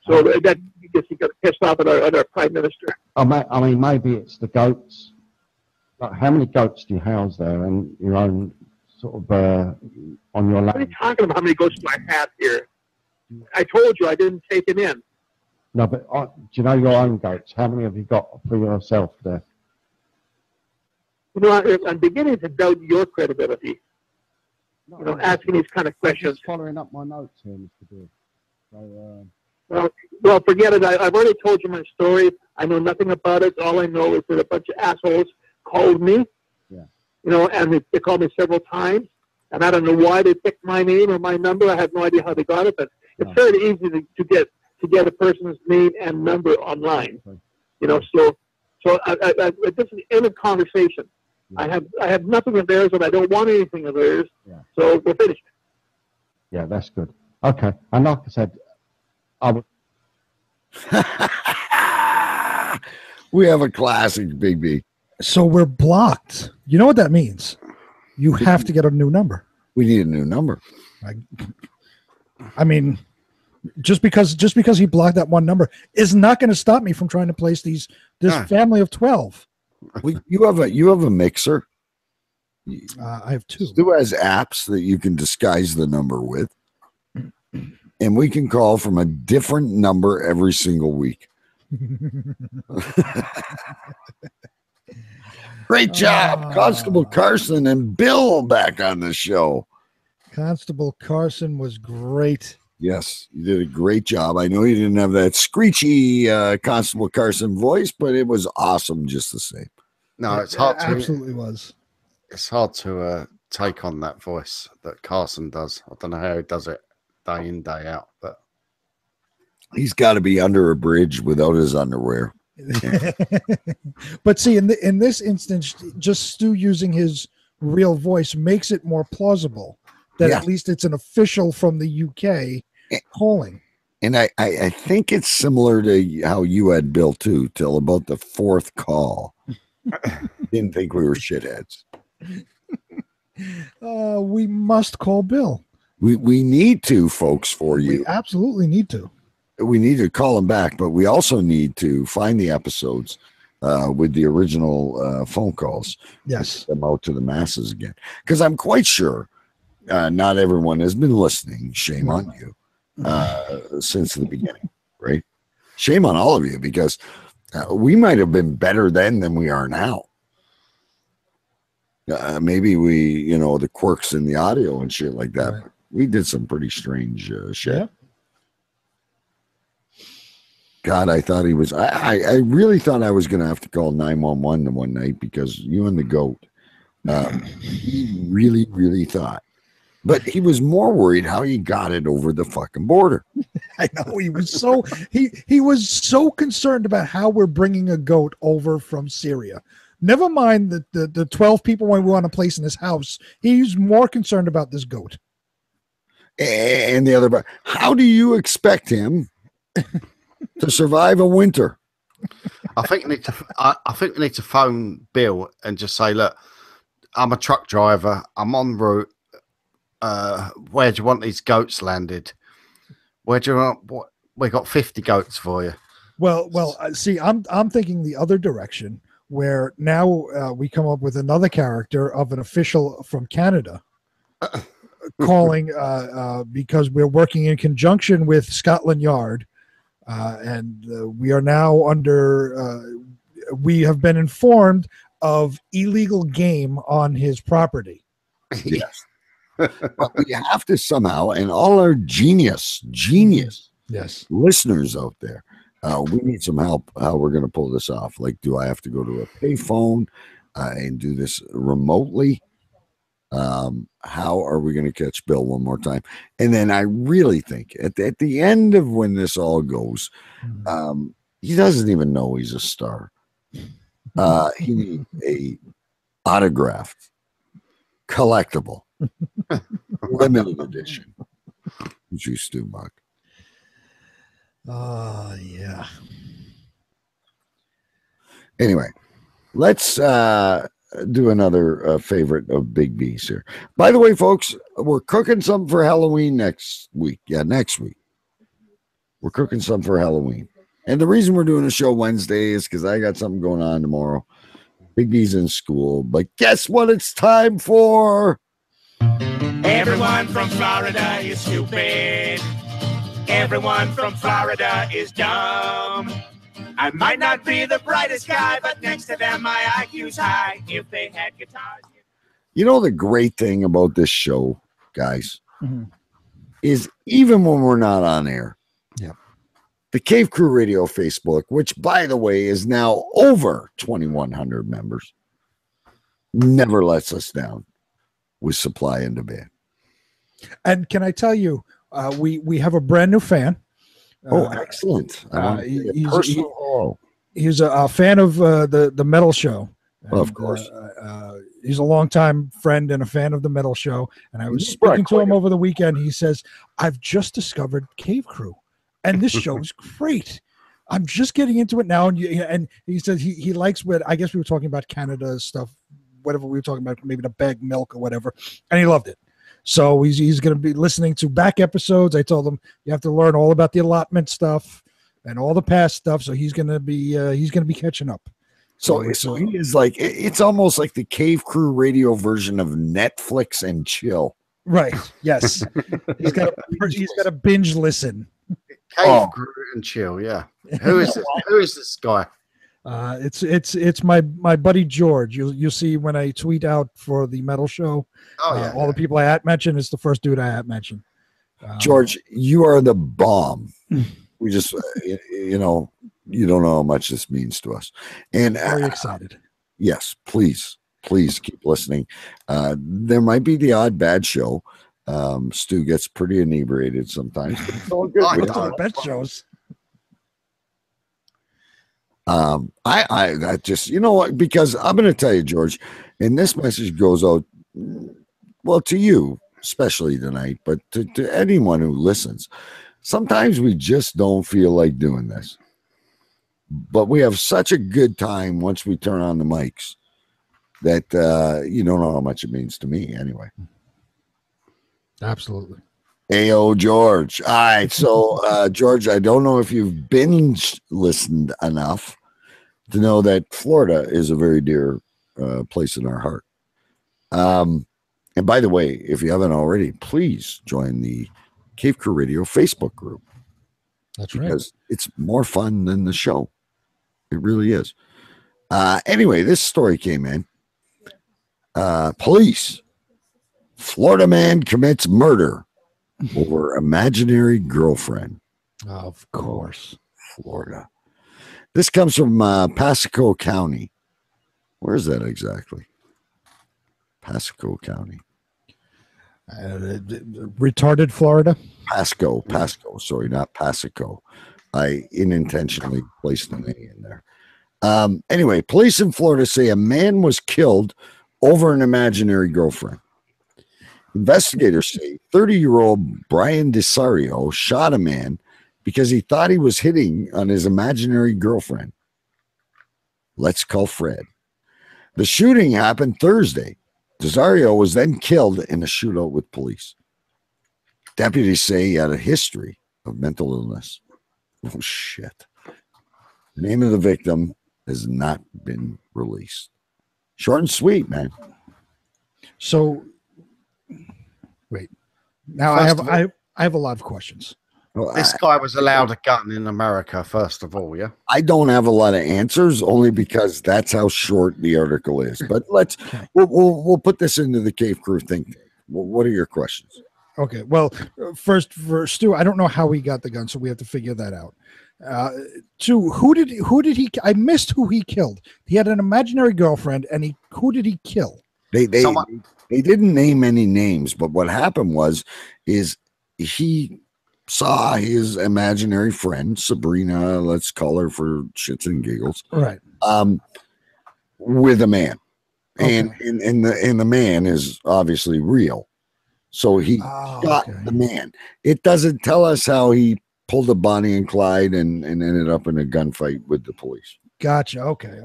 So that he got pissed off at our prime minister. I mean, maybe it's the goats. Like, how many goats do you house there, and your own sort of on your land? What are you talking about? How many goats do I have here? I told you I didn't take them in. No, but do you know your own goats? How many have you got for yourself there? You know, I'm beginning to doubt your credibility. No, you know, asking these kind of questions. I'm just following up my notes here, Mr. Beard. So, well, forget it. I've already told you my story. I know nothing about it. All I know is that a bunch of assholes called me. Yeah. You know, and they called me several times. and I don't know why they picked my name or my number. I have no idea how they got it, but it's fairly easy to get a person's name and number online. You know, so this is the end of conversation. I have nothing of theirs, and I don't want anything of theirs. So we're finished. Yeah, that's good. Okay, and like I said, I would. We have a classic, Big B. So we're blocked. You know what that means? You have to get a new number. We need a new number. I mean, just because he blocked that one number is not going to stop me from trying to place this family of 12. You have a mixer. I have two. Stu has apps that you can disguise the number with, and we can call from a different number every single week. Great job, Constable Carson and Bill back on the show. Constable Carson was great. Yes, you did a great job. I know you didn't have that screechy Constable Carson voice, but it was awesome just the same. No, it's hard to absolutely was. It's hard to take on that voice that Carson does. I don't know how he does it day in, day out, but he's got to be under a bridge without his underwear. But see, in this instance, just Stu using his real voice makes it more plausible that at least it's an official from the UK calling. And I think it's similar to how you had Bill too, till about the fourth call. Didn't think we were shitheads. We must call Bill. We need to, folks, for you. We absolutely need to. We need to call him back, but we also need to find the episodes with the original phone calls. Yes. Them out to the masses again. Because I'm quite sure not everyone has been listening. Shame on you since the beginning, right? Shame on all of you, because we might have been better then than we are now. Maybe the quirks in the audio and shit like that. Right. We did some pretty strange shit. Yeah. God, I thought he was. I really thought I was going to have to call 911 the one night because you and the goat. He really, really thought. But he was more worried how he got it over the fucking border. I know he was so he was so concerned about how we're bringing a goat over from Syria. Never mind the 12 people we want to place in his house. He's more concerned about this goat. And the other, how do you expect him to survive a winter? I think we need to phone Bill and just say, look, I'm a truck driver. I'm en route. Where do you want these goats landed? Where do you want? What? We got 50 goats for you. Well. See, I'm thinking the other direction, where now we come up with another character of an official from Canada calling because we're working in conjunction with Scotland Yard, and we are now under. We have been informed of illegal game on his property. Yes. But we have to somehow, and all our genius yes listeners out there, we need some help how we're going to pull this off. Like, do I have to go to a payphone and do this remotely? How are we going to catch Bill one more time? And then I really think at the end of when this all goes, he doesn't even know he's a star. He needs a autographed, collectible, limited edition. You Stu Mark. Yeah. Anyway, let's do another favorite of Big B's here. By the way, folks, we're cooking something for Halloween next week. Yeah, next week. We're cooking something for Halloween. And the reason we're doing a show Wednesday is because I got something going on tomorrow. Big B's in school. But guess what it's time for? Everyone from Florida is stupid. Everyone from Florida is dumb. I might not be the brightest guy, but next to them my IQ's high. If they had guitars. You know the great thing about this show, guys, is even when we're not on air, the Cave Crew Radio Facebook, which, by the way, is now over 2,100 members, never lets us down. with supply and demand. And can I tell you, we have a brand new fan. Excellent. I want to say a personal hello. He's a fan of the metal show. Well, of course. He's a longtime friend and a fan of the metal show. And I was speaking to him over the weekend. He says, I've just discovered Cave Crew, and this show is great. I'm just getting into it now. And he says he likes what, I guess we were talking about Canada stuff, whatever we were talking about, maybe the bag milk or whatever. And he loved it. So he's going to be listening to back episodes. I told him you have to learn all about the allotment stuff and all the past stuff. So he's going to be catching up. So he is like, it's almost like the Cave Crew radio version of Netflix and chill. Right. Yes. he's got a binge listen. Cave Crew and chill. Yeah. Who is this? Who is this guy? It's my buddy George. You'll see when I tweet out for the metal show. All the people I mentioned, it's the first dude I mentioned. George, you are the bomb. We just, you don't know how much this means to us. And very excited. Yes, please keep listening. There might be the odd bad show. Stu gets pretty inebriated sometimes. But it's all good. The best shows. I just, you know what, because I'm going to tell you, George, and this message goes out, well, to you, especially tonight, but to anyone who listens. Sometimes we just don't feel like doing this, but we have such a good time once we turn on the mics that you don't know how much it means to me anyway. Absolutely. Ayo, George. All right. So, George, I don't know if you've binge listened enough to know that Florida is a very dear place in our heart. And by the way, if you haven't already, please join the Cave Crew Radio Facebook group. That's right. Because it's more fun than the show. It really is. Anyway, this story came in. Police. Florida man commits murder over imaginary girlfriend. Of course. Florida. This comes from Pasco County. Where is that exactly? Pasco County. Retarded Florida? Pasco. Sorry, not Pasico. I unintentionally placed an A in there. Anyway, police in Florida say a man was killed over an imaginary girlfriend. Investigators say 30-year-old Brian DeSario shot a man because he thought he was hitting on his imaginary girlfriend. Let's call Fred. The shooting happened Thursday. DeSario was then killed in a shootout with police. Deputies say he had a history of mental illness. Oh, shit. The name of the victim has not been released. Short and sweet, man. So, wait. Now I have a lot of questions. Well, this guy was allowed a gun in America, first of all, yeah? I don't have a lot of answers, only because that's how short the article is. But we'll put this into the Cave Crew think tank. What are your questions? Okay. Well, first for Stu, I don't know how he got the gun, so we have to figure that out. Two, who did he? I missed who he killed. He had an imaginary girlfriend, and who did he kill? They didn't name any names, but what happened is he saw his imaginary friend Sabrina, let's call her for shits and giggles, right? With a man, and the man is obviously real, so he shot the man. It doesn't tell us how he pulled a Bonnie and Clyde and ended up in a gunfight with the police. Gotcha. Okay,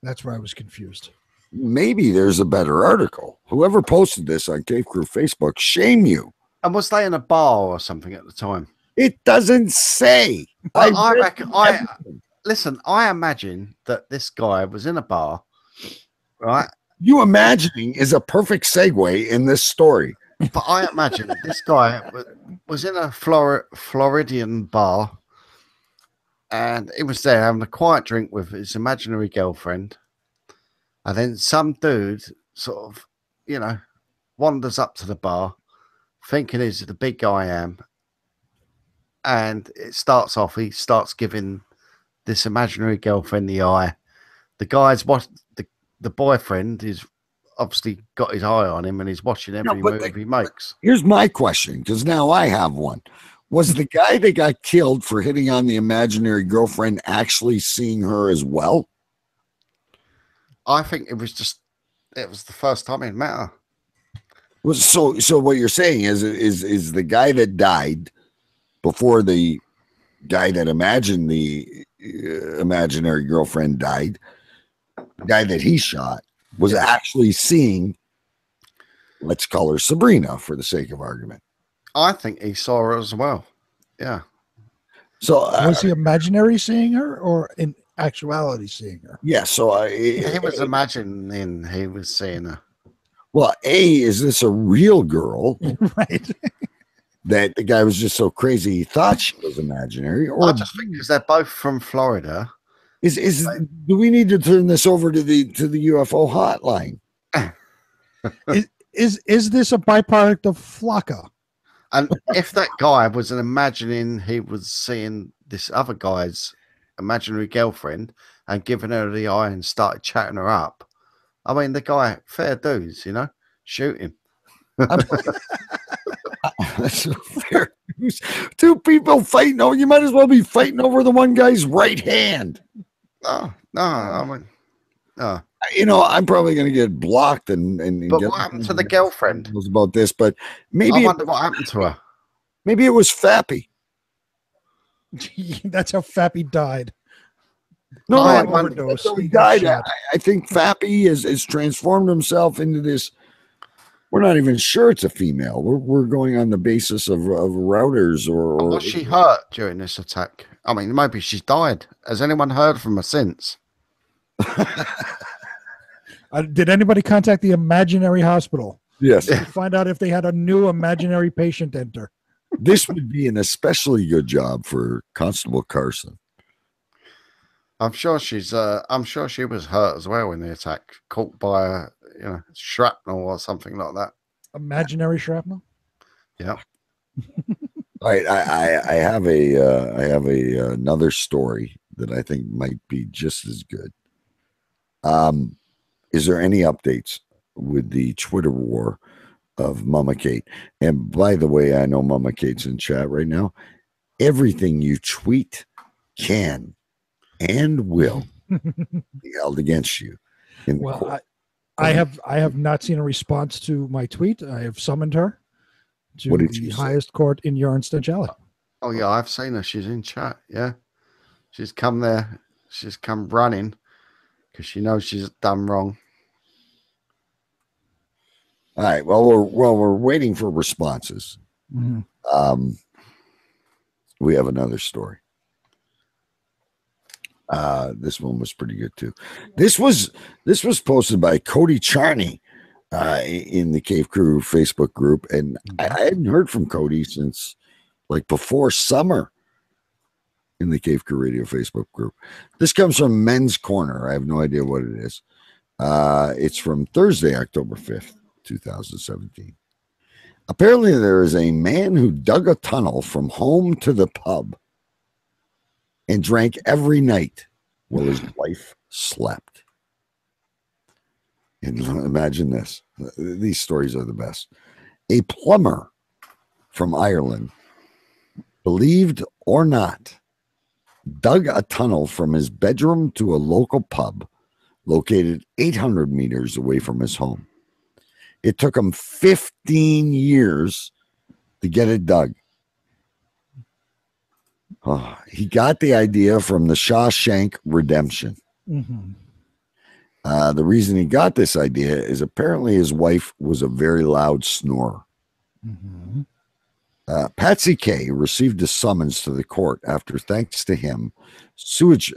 that's where I was confused. Maybe there's a better article. Whoever posted this on Cave Crew Facebook, shame you. And was they in a bar or something at the time? It doesn't say. I reckon. Listen. I imagine that this guy was in a bar, right? You imagining is a perfect segue in this story. But I imagine this guy was in a Floridian bar, and he was there having a quiet drink with his imaginary girlfriend, and then some dude sort of, wanders up to the bar, thinking he's the big guy I am, and it starts off. He starts giving this imaginary girlfriend the eye. The guy's the boyfriend is obviously got his eye on him and he's watching every move he makes. Here's my question, because now I have one. Was the guy that got killed for hitting on the imaginary girlfriend actually seeing her as well? I think it was the first time he met her. So what you're saying is the guy that died before the guy that imagined the imaginary girlfriend died, the guy that he shot was actually seeing, let's call her Sabrina for the sake of argument. I think he saw her as well. Yeah. So was he imaginary seeing her or in actuality seeing her? Yeah. So he was imagining he was seeing her. Well, is this a real girl? Right. That the guy was just so crazy he thought she was imaginary, or I just think because they're both from Florida. Do we need to turn this over to the UFO hotline? Is this a byproduct of Flocka? And if that guy was imagining he was seeing this other guy's imaginary girlfriend and giving her the eye and started chatting her up, I mean, the guy, fair dues, shoot him. That's fair news. Two people fighting. Oh, you might as well be fighting over the one guy's right hand. Oh, no, I mean, no. I'm probably going to get blocked and But get what happened to the girlfriend? About this, but maybe I wonder what happened to her. Maybe it was Fappy. That's how Fappy died. No, overdose. He died. I think Fappy has transformed himself into this. We're not even sure it's a female. We're going on the basis of routers or was she hurt during this attack? I mean, maybe she's died. Has anyone heard from her since? Did anybody contact the imaginary hospital? Yes. To find out if they had a new imaginary patient enter. This would be an especially good job for Constable Carson. I'm sure she was hurt as well in the attack, caught by shrapnel or something like that. Imaginary shrapnel? Yeah. All right, I have another story that I think might be just as good. Is there any updates with the Twitter war of Mama Kate? And by the way, I know Mama Kate's in chat right now. Everything you tweet can and will be held against you in the court. I have not seen a response to my tweet. I have summoned her to the highest court in Yarnstead Valley. Oh yeah, I've seen her. She's in chat. Yeah, she's come there. She's come running because she knows she's done wrong. All right. Well, we're waiting for responses. Mm-hmm. We have another story. This one was pretty good too. This was posted by Cody Charney in the Cave Crew Facebook group, and I hadn't heard from Cody since like before summer in the Cave Crew Radio Facebook group. This comes from Men's Corner. I have no idea what it is. It's from Thursday, October 5th, 2017. Apparently, there is a man who dug a tunnel from home to the pub and drank every night while his wife slept. And imagine this. These stories are the best. A plumber from Ireland, believed or not, dug a tunnel from his bedroom to a local pub located 800 meters away from his home. It took him 15 years to get it dug. Oh, he got the idea from the Shawshank Redemption. Mm-hmm. The reason he got this idea is apparently his wife was a very loud snorer. Mm-hmm. Patsy K received a summons to the court after, thanks to him,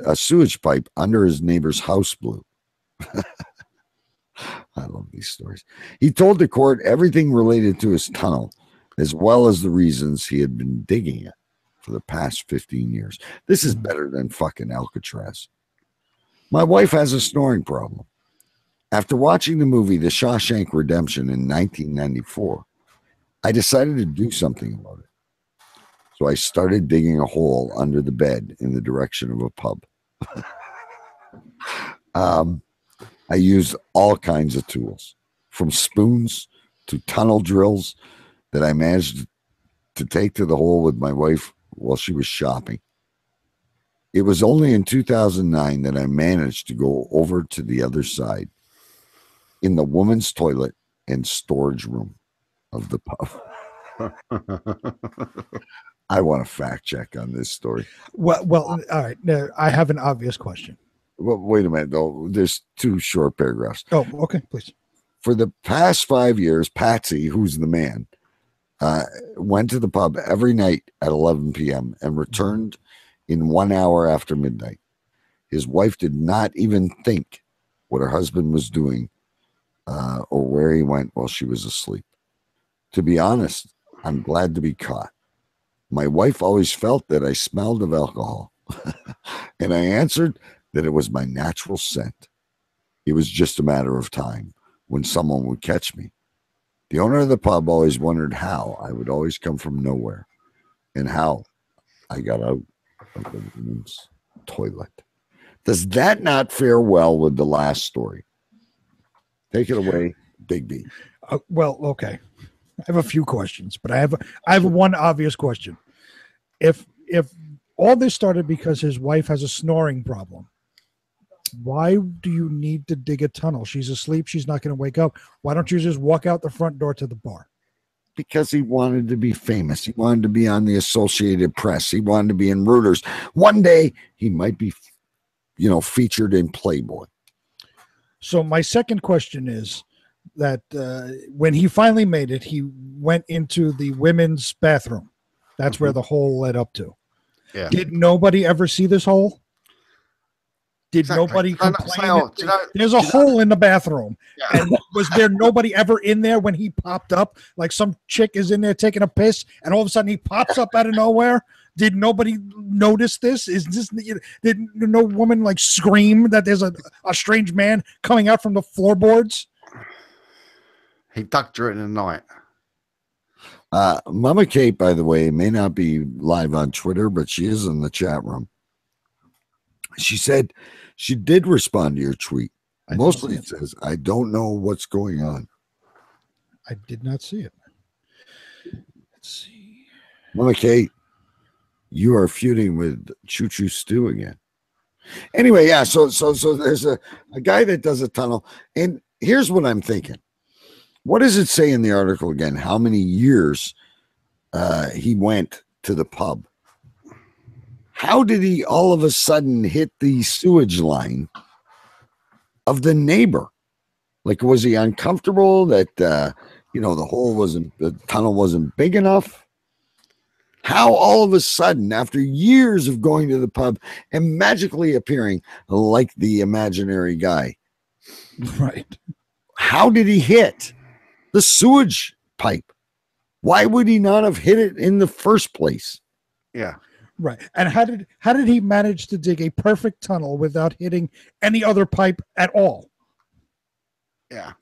a sewage pipe under his neighbor's house blew. I love these stories. He told the court everything related to his tunnel, as well as the reasons he had been digging it for the past 15 years. This is better than fucking Alcatraz. My wife has a snoring problem. After watching the movie The Shawshank Redemption in 1994, I decided to do something about it. So I started digging a hole under the bed in the direction of a pub. I used all kinds of tools, from spoons to tunnel drills that I managed to take to the hole with my wife while she was shopping. It was only in 2009 that I managed to go over to the other side in the woman's toilet and storage room of the pub. I want a fact check on this story. Well, all right. Now, I have an obvious question. Well, wait a minute, though. There's 2 short paragraphs. Oh, okay, please. For the past 5 years, Patsy, who's the man, went to the pub every night at 11 p.m. and returned in 1 hour after midnight. His wife did not even think what her husband was doing or where he went while she was asleep. To be honest, I'm glad to be caught. My wife always felt that I smelled of alcohol, and I answered that it was my natural scent. It was just a matter of time when someone would catch me. The owner of the pub always wondered how I would always come from nowhere and how I got out of the woman's toilet. Does that not fare well with the last story? Take it away, Big B. Well, okay. I have a few questions, but I have one obvious question. If all this started because his wife has a snoring problem, why do you need to dig a tunnel? She's asleep. She's not going to wake up. Why don't you just walk out the front door to the bar? Because he wanted to be famous. He wanted to be on the Associated Press. He wanted to be in Reuters. One day he might be, featured in Playboy. So my second question is that when he finally made it, he went into the women's bathroom. That's where the hole led up to. Yeah. Did nobody ever see this hole? Did nobody complain? There's a hole in the bathroom. Yeah. And was there nobody ever in there when he popped up? Like some chick is in there taking a piss, and all of a sudden he pops up out of nowhere. Did nobody notice this? Did no woman scream that there's a strange man coming out from the floorboards? He ducked during the night. Mama Kate, by the way, may not be live on Twitter, but she is in the chat room. She said she did respond to your tweet. Mostly it says, I don't know what's going on. I did not see it. Let's see. Mama Kate, you are feuding with Choo Choo Stew again. Anyway, yeah, so there's a guy that does a tunnel. And here's what I'm thinking. What does it say in the article again? How many years he went to the pub? How did he all of a sudden hit the sewage line of the neighbor? Was he uncomfortable that, the tunnel wasn't big enough? How all of a sudden, after years of going to the pub and magically appearing like the imaginary guy? Right. How did he hit the sewage pipe? Why would he not have hit it in the first place? Yeah. Right. And how did he manage to dig a perfect tunnel without hitting any other pipe at all? Yeah.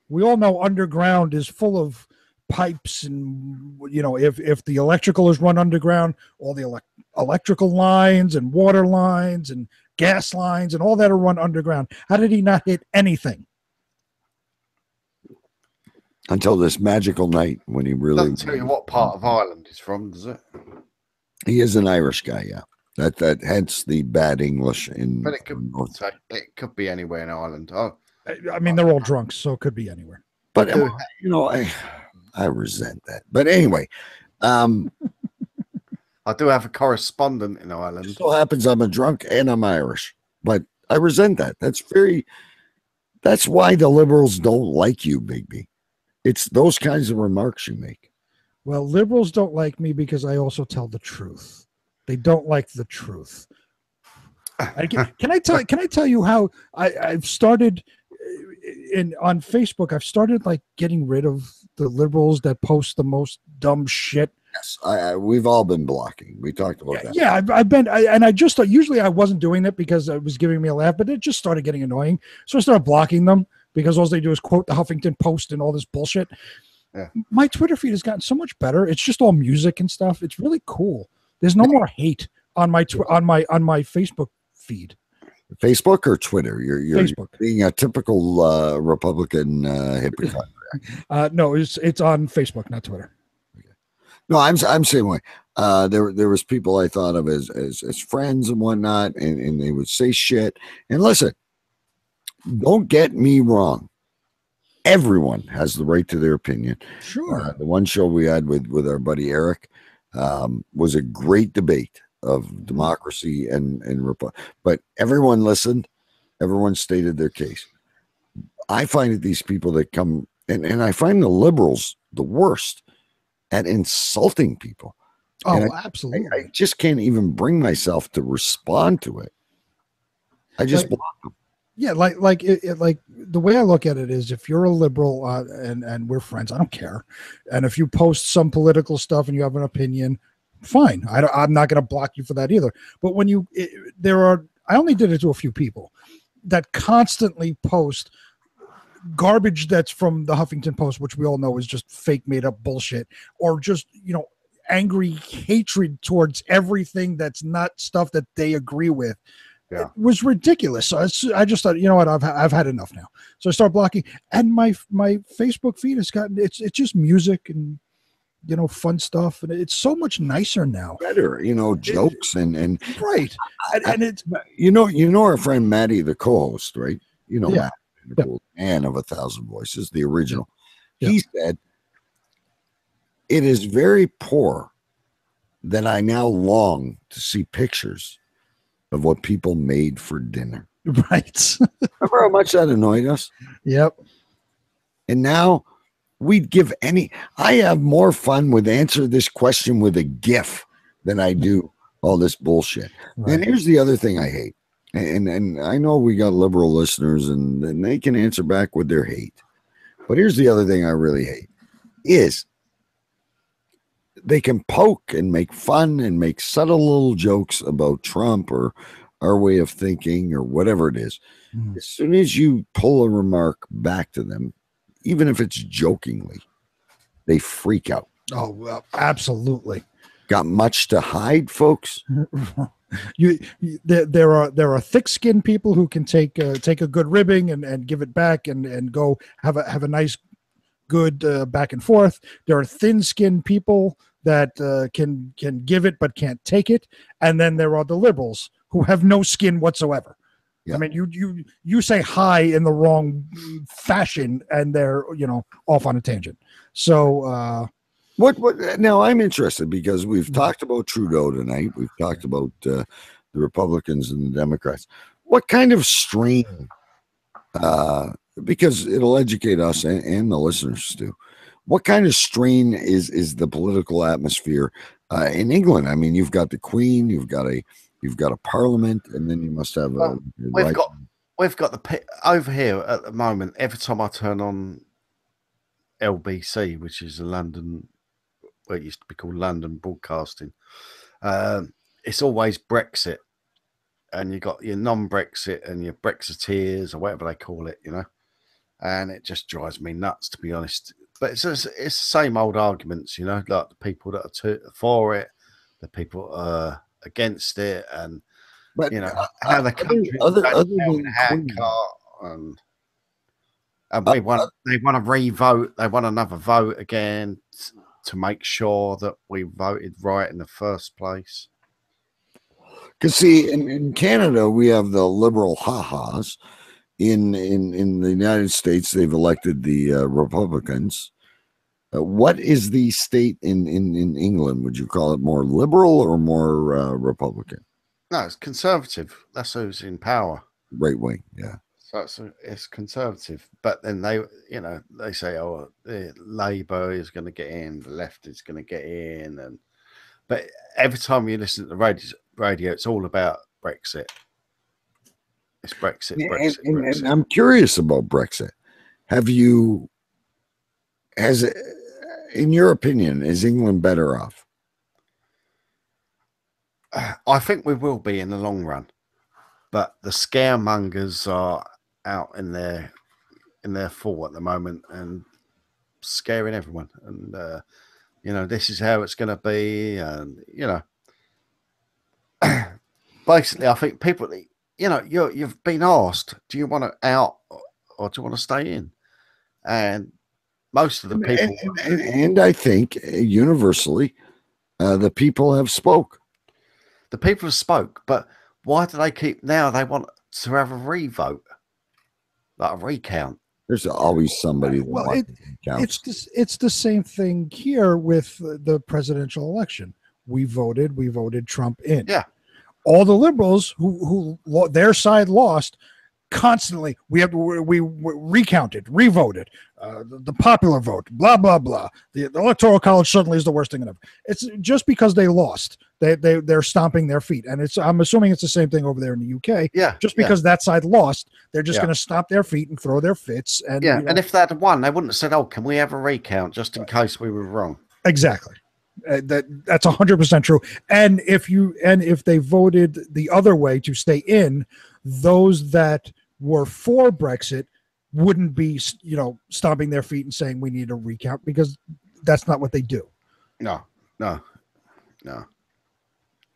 We all know underground is full of pipes, and if the electrical is run underground, all the electrical lines and water lines and gas lines and all that are run underground. How did he not hit anything? Until this magical night when he really doesn't tell you what part of Ireland he's from, does it? He is an Irish guy, yeah. That hence the bad English in. But it could be anywhere in Ireland. Oh, I mean, they're all drunks, so it could be anywhere. But I resent that. But anyway, I do have a correspondent in Ireland. It so happens I'm a drunk and I'm Irish, but I resent that. That's why the liberals don't like you, Bigby. It's those kinds of remarks you make. Well, liberals don't like me because I also tell the truth. They don't like the truth. Can I tell you how I've started on Facebook? I've started getting rid of the liberals that post the most dumb shit. Yes, we've all been blocking. We talked about that. Yeah, I've been, and I just thought usually I wasn't doing it because it was giving me a laugh, but it just started getting annoying. So I started blocking them because all they do is quote the Huffington Post and all this bullshit. Yeah. My Twitter feed has gotten so much better. It's just all music and stuff. It's really cool. There's no more hate on my on my Facebook feed. Facebook or Twitter? You're Facebook. being a typical Republican hypocrite. No, it's on Facebook, not Twitter. No, I'm same way. There was people I thought of as friends and whatnot, and they would say shit. And listen, don't get me wrong. Everyone has the right to their opinion. Sure. The one show we had with our buddy Eric was a great debate of democracy and but everyone listened. Everyone stated their case. I find that these people that come and I find the liberals the worst at insulting people. Oh, absolutely. I just can't even bring myself to respond to it. I just block them. Yeah, like the way I look at it is, if you're a liberal and we're friends, I don't care. And if you post some political stuff and you have an opinion, fine. I'm not going to block you for that either. But when I only did it to a few people that constantly post garbage that's from the Huffington Post, which we all know is just fake, made up bullshit, or just, angry hatred towards everything that's not stuff that they agree with. Yeah. It was ridiculous. So I just thought, you know what, I've had enough now. So I start blocking, and my Facebook feed has gotten it's just music and fun stuff, and it's so much nicer now. Better, jokes and right. And it's our friend Maddie, the co-host, right? Yeah. Matt, man of 1,000 voices, the original. Yeah. He said, "It is very poor that I now long to see pictures of what people made for dinner." Right. Remember how much that annoyed us? Yep. And now we'd give I have more fun with answer this question with a GIF than I do all this bullshit. Right. And here's the other thing I hate. And I know we got liberal listeners and they can answer back with their hate. But here's the other thing I really hate is they can poke and make fun and make subtle little jokes about Trump or our way of thinking or whatever it is. As soon as you pull a remark back to them, even if it's jokingly, they freak out. Oh, well, absolutely. Got much to hide, folks. There are thick-skinned people who can take a good ribbing and give it back and go have a nice good back and forth. There are thin-skinned people that can give it but can't take it, and then there are the liberals who have no skin whatsoever. Yeah. I mean, you say hi in the wrong fashion, and they're off on a tangent. So what now? I'm interested because we've talked about Trudeau tonight. We've talked about the Republicans and the Democrats. What kind of strain? Because it'll educate us and the listeners too. What kind of strain is the political atmosphere in England? I mean, you've got the Queen, you've got a parliament, and then you must have we've got the over here at the moment. Every time I turn on LBC, which is London, where it used to be called London Broadcasting, it's always Brexit, and you got your non-Brexit and your Brexiteers or whatever they call it, and it just drives me nuts, to be honest. But it's the same old arguments, like the people that are for it, the people against it, and how the country other a than handcart, and they want to re-vote. They want another vote again to make sure that we voted right in the first place. Because see, in Canada we have the liberal ha-has. In the United States, they've elected the Republicans. What is the state in England? Would you call it more liberal or more Republican? No, it's conservative. That's who's in power. Right wing, yeah. So it's conservative. But then they say, oh, the Labour is going to get in, the left is going to get in, but every time you listen to the radio, it's all about Brexit. It's Brexit, Brexit, Brexit. And I'm curious about Brexit. In your opinion, is England better off? I think we will be in the long run, but the scaremongers are out in their fall at the moment and scaring everyone. And this is how it's going to be, and basically, I think people you know, you've been asked, do you want to out or do you want to stay in? And most of the people, and I think universally, the people have spoke. The people have spoke, but why do they keep now? They want to have a revote, like a recount. There's always somebody. Well, it's the same thing here with the presidential election. We voted Trump in. Yeah. All the liberals who their side lost constantly. We recounted, revoted, the popular vote, blah blah blah. The electoral college suddenly is the worst thing ever. It's just because they lost. They're stomping their feet, and I'm assuming it's the same thing over there in the UK. Yeah. Just because that side lost, they're just Yeah. going to stomp their feet and throw their fits. And Yeah, and if they'd won, they wouldn't have said, "Oh, can we have a recount just in case we were wrong?" Exactly. That's 100% true. And if they voted the other way to stay in, those that were for Brexit wouldn't be, stomping their feet and saying we need a recount, because that's not what they do. No.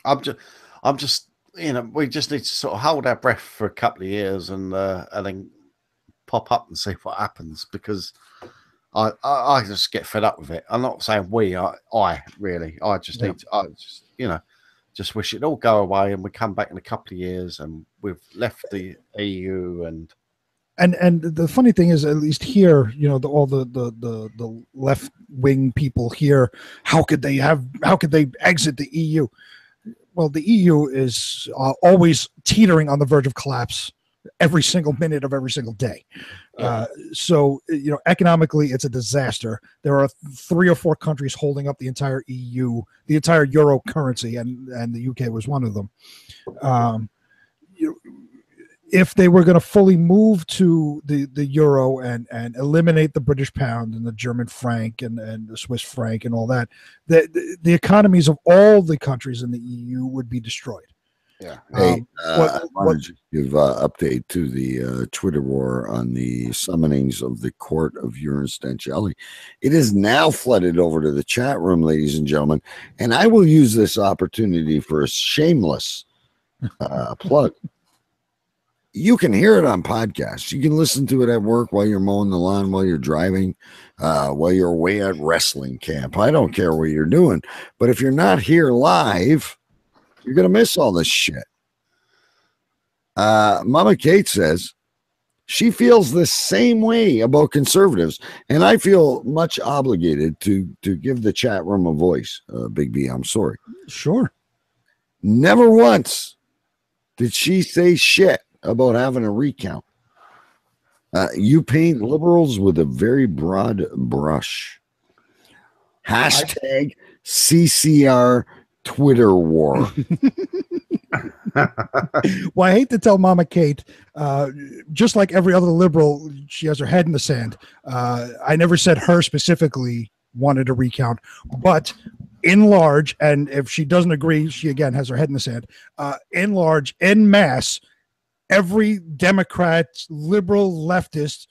I'm just, we just need to sort of hold our breath for a couple of years and then pop up and see what happens, because I just get fed up with it. I'm not saying I just need to, just wish it all go away and we come back in a couple of years and we've left the EU and the funny thing is, at least here, all the left wing people here, how could they exit the EU? Well, the EU is always teetering on the verge of collapse every single minute of every single day. So, economically, it's a disaster. There are 3 or 4 countries holding up the entire EU, the entire euro currency, and the UK was one of them. If they were going to fully move to the euro and eliminate the British pound and the German franc and the Swiss franc and all that, the economies of all the countries in the EU would be destroyed. Yeah. Hey, I wanted to give update to the Twitter war on the summonings of the Court of Urine Stenchiali. It is now flooded over to the chat room, ladies and gentlemen, and I will use this opportunity for a shameless plug. You can hear it on podcasts. You can listen to it at work while you're mowing the lawn, while you're driving, while you're away at wrestling camp. I don't care what you're doing, but if you're not here live, you're going to miss all this shit. Mama Kate says she feels the same way about conservatives, and I feel much obligated to give the chat room a voice. Big B, I'm sorry. Sure. Never once did she say shit about having a recount. You paint liberals with a very broad brush. Hashtag CCR Twitter war. Well, I hate to tell Mama Kate, just like every other liberal, she has her head in the sand. I never said her specifically wanted a recount, but in large, and if she doesn't agree, she again has her head in the sand. In large, en masse, every Democrat, liberal, leftist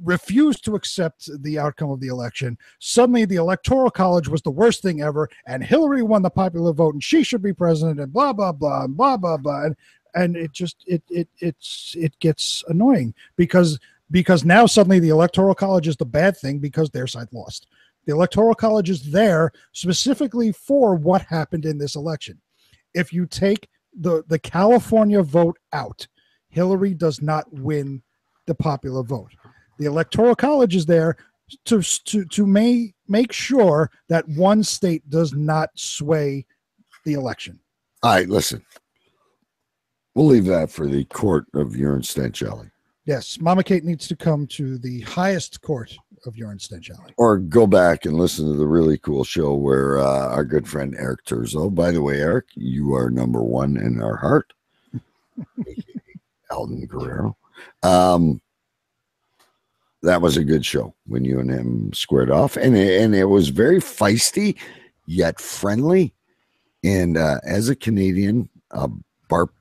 refused to accept the outcome of the election. Suddenly the electoral college was the worst thing ever, and Hillary won the popular vote and she should be president, and blah blah blah and blah blah blah. And it just it gets annoying because now suddenly the electoral college is the bad thing because their side lost. The electoral college is there specifically for what happened in this election. If you take the California vote out, Hillary does not win the popular vote. The electoral college is there to make sure that one state does not sway the election. All right, listen. We'll leave that for the Court of Urine Stench Alley. Yes, Mama Kate needs to come to the highest court of Urine Stench Alley. Or go back and listen to the really cool show where our good friend Eric Terzo, by the way, Eric, you are number one in our heart. Alden Guerrero. That was a good show when you and him squared off. And it was very feisty, yet friendly. And as a Canadian, bipartisan,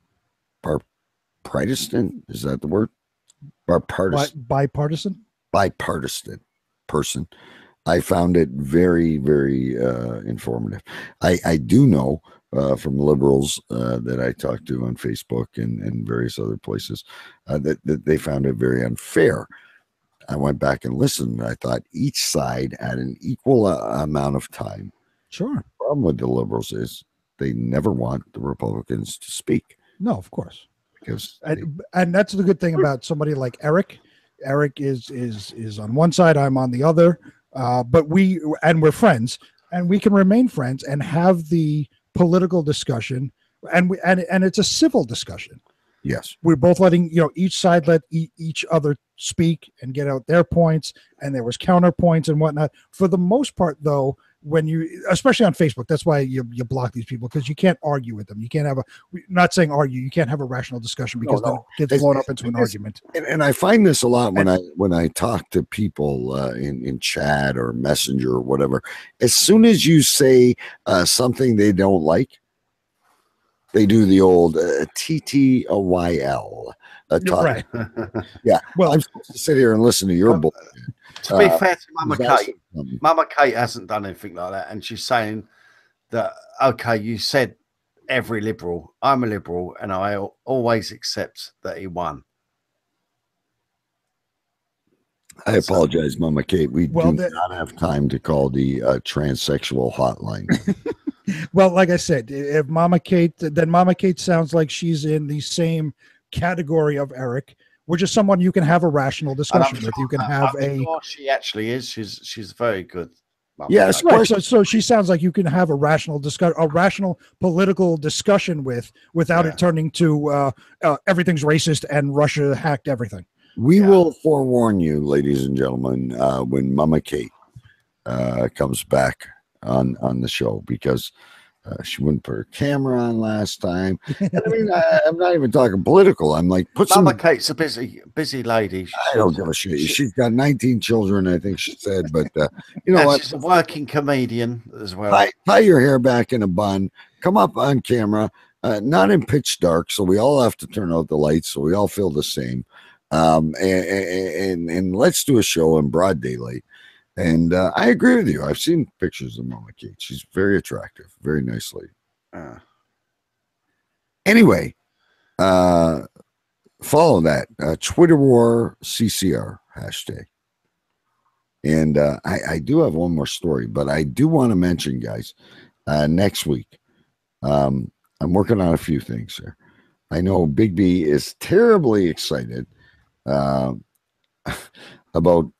is that the word? Bipartisan person. I found it very, very informative. I do know from liberals that I talked to on Facebook and various other places that they found it very unfair. I went back and listened, and I thought each side had an equal amount of time. Sure. The problem with the liberals is they never want the Republicans to speak. No, of course. Because and that's the good thing about somebody like Eric. Eric is on one side, I'm on the other, but we're friends, and we can remain friends and have the political discussion, and it's a civil discussion. Yes, we're both letting each side let each other speak and get out their points, and there was counterpoints and whatnot. For the most part, though, when you, especially on Facebook, that's why you block these people, because you can't argue with them. You can't have not saying argue, you can't have a rational discussion, because then it gets blown up into an argument. And I find this a lot when I talk to people in chat or messenger or whatever. As soon as you say something they don't like, they do the old TTYL. Right. Yeah. Well, I'm supposed to sit here and listen to your book. To be fair to Mama Kate hasn't done anything like that, and she's saying that, okay, you said every liberal. I'm a liberal, and I always accept that he won. I apologize, Mama Kate. We do not have time to call the transsexual hotline. Well, like I said, if Mama Kate, then Mama Kate sounds like she's in the same category of Eric, which is someone you can have a rational discussion with. You can have she actually is. She's very good. Yes, right. So she sounds like you can have a rational political discussion without it turning to everything's racist and Russia hacked everything. We will forewarn you, ladies and gentlemen, when Mama Kate comes back on the show, because she wouldn't put her camera on last time. I mean, I'm not even talking political. I'm like, Mama Kate's a busy lady. I don't give a shit. She's got 19 children, I think she said, but you know what? She's a working comedian as well. Tie your hair back in a bun, come up on camera, not in pitch dark, so we all have to turn out the lights, so we all feel the same. And let's do a show in broad daylight. And I agree with you. I've seen pictures of Mama Kate. She's very attractive, very nice lady. Anyway, follow that Twitter War CCR hashtag. And I do have one more story, but I do want to mention, guys, next week, I'm working on a few things here. I know Big B is terribly excited about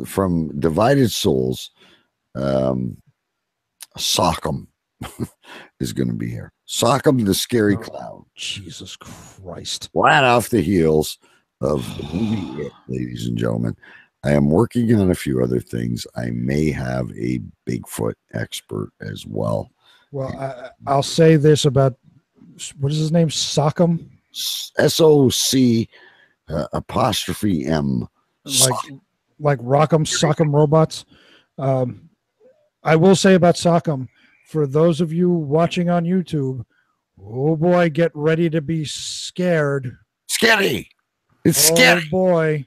from Divided Souls. Sock'em is going to be here. Sock'em the Scary Clown. Jesus Christ. Flat off the heels of the movie It, ladies and gentlemen. I am working on a few other things. I may have a Bigfoot expert as well. Well, I'll say this about, what is his name? Sock'em? SOC apostrophe M. Like Rock'em Sock'em Robots. I will say about Sock'em, for those of you watching on YouTube, oh boy, get ready to be scared. Scary. It's scary. Oh boy.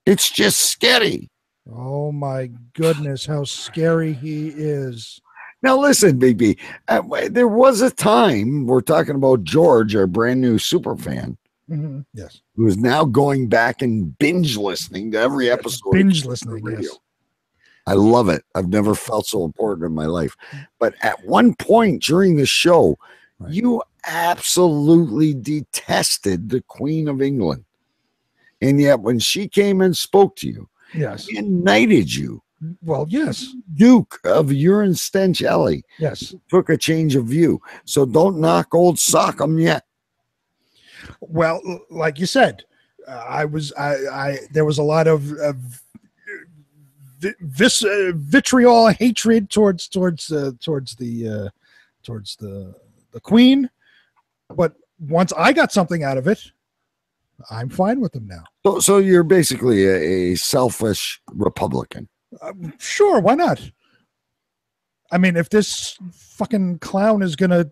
It's just scary. Oh my goodness, how scary he is. Now listen, baby, there was a time, we're talking about George, our brand new super fan. Mm-hmm. Yes. Who is now going back and binge listening to every episode. Binge listening, yes. I love it. I've never felt so important in my life. But at one point during the show, you absolutely detested the Queen of England. And yet when she came and spoke to you, yes, she knighted you. Well, yes. Duke of Urine Stench Alley. Yes. Took a change of view. So don't knock old Sock'em yet. Well, like you said, there was a lot of vitriol, hatred towards the Queen, but once I got something out of it, I'm fine with them now. So you're basically a selfish Republican. Sure, why not? I mean, if this fucking clown is gonna,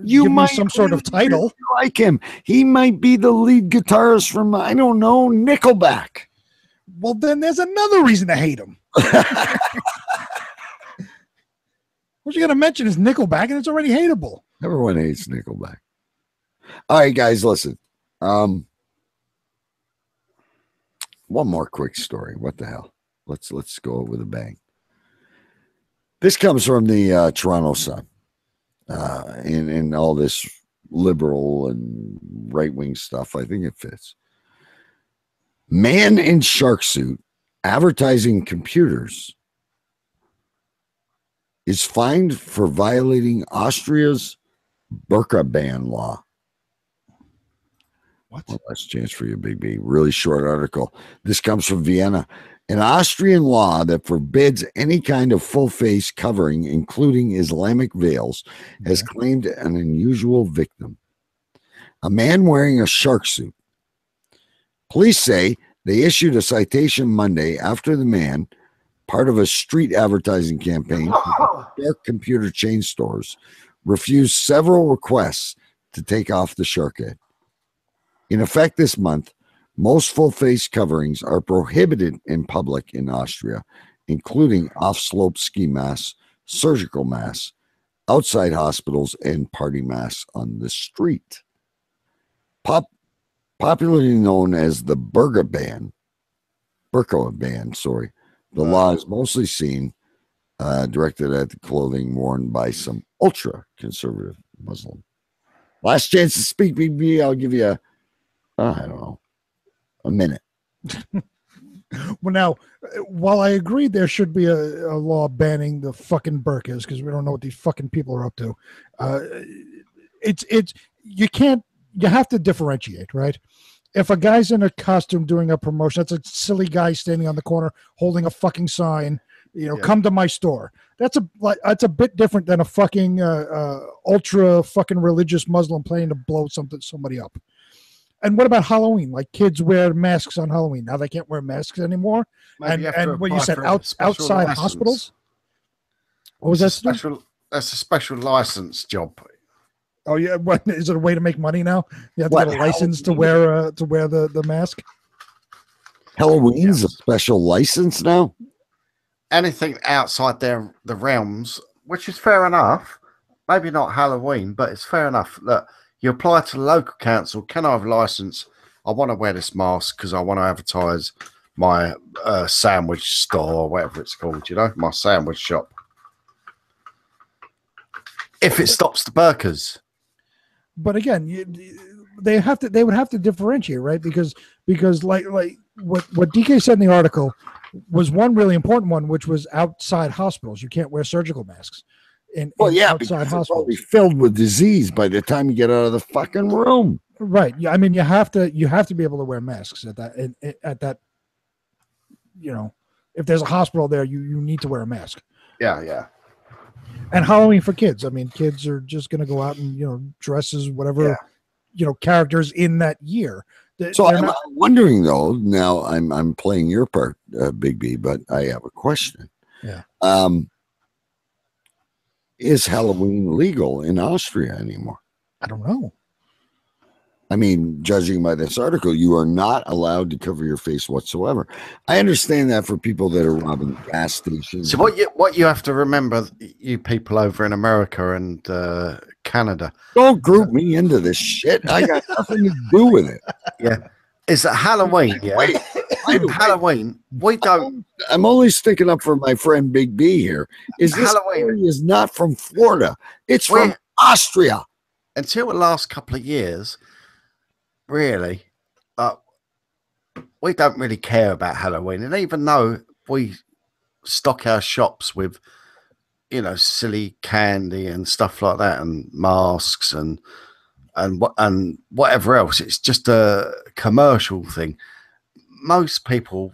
give me some sort of title, like him, he might be the lead guitarist from, I don't know, Nickelback. Well, then there's another reason to hate him. What you gonna mention is Nickelback, and it's already hateable. Everyone hates Nickelback. All right, guys, listen. One more quick story. What the hell? Let's go with a bang. This comes from the Toronto Sun. In all this liberal and right-wing stuff, I think it fits. Man in shark suit advertising computers is fined for violating Austria's burqa ban law. What? One last chance for you, Big B. Really short article. This comes from Vienna. An Austrian law that forbids any kind of full face covering, including Islamic veils, has claimed an unusual victim. A man wearing a shark suit. Police say they issued a citation Monday after the man, part of a street advertising campaign for shark computer chain stores, refused several requests to take off the shark head. In effect this month, most full-face coverings are prohibited in public in Austria, including off-slope ski masks, surgical masks, outside hospitals, and party masks on the street. Popularly known as the burqa ban, the law is mostly seen directed at the clothing worn by some ultra-conservative Muslim. Last chance to speak, Big B. I'll give you I don't know, a minute. Well, now, while I agree there should be a law banning the fucking burqas because we don't know what these fucking people are up to, you have to differentiate, right? If a guy's in a costume doing a promotion, that's a silly guy standing on the corner holding a fucking sign, come to my store. That's a bit different than a fucking ultra fucking religious Muslim planning to blow somebody up. And what about Halloween? Like kids wear masks on Halloween. Now they can't wear masks anymore. Maybe And what you said, outside license. Hospitals? What was that? Special? That's a special license job. Oh yeah, what is it a way to make money now? You have to get a license to wear the mask. Halloween's a special license now. Anything outside the realms, which is fair enough. Maybe not Halloween, but it's fair enough. Look, you apply to the local council. Can I have a license? I want to wear this mask because I want to advertise my sandwich store or whatever it's called. My sandwich shop. If it stops the burqas. But again, they would have to differentiate, right? Because like what DK said in the article was one really important one, which was outside hospitals. You can't wear surgical masks outside hospitals. Be filled with disease by the time you get out of the fucking room. Right. Yeah. I mean, you have to be able to wear masks at that. If there's a hospital there, you need to wear a mask. Yeah. Yeah. And Halloween for kids. I mean, kids are just going to go out and, dress as whatever, characters in that year. So I'm wondering though, now I'm playing your part, Big B, but I have a question. Yeah. Is Halloween legal in Austria anymore? I don't know. I mean, judging by this article, you are not allowed to cover your face whatsoever. I understand that for people that are robbing gas stations. So what you have to remember, you people over in America and Canada. Don't group me into this shit. I got nothing to do with it. Yeah. Is that Halloween? Yeah. Wait, Halloween. We don't. I'm only sticking up for my friend Big B here. This Halloween is not from Florida. It's from Austria. Until the last couple of years, really, we don't really care about Halloween. And even though we stock our shops with, silly candy and stuff like that, and masks and whatever else, it's just a commercial thing. Most people,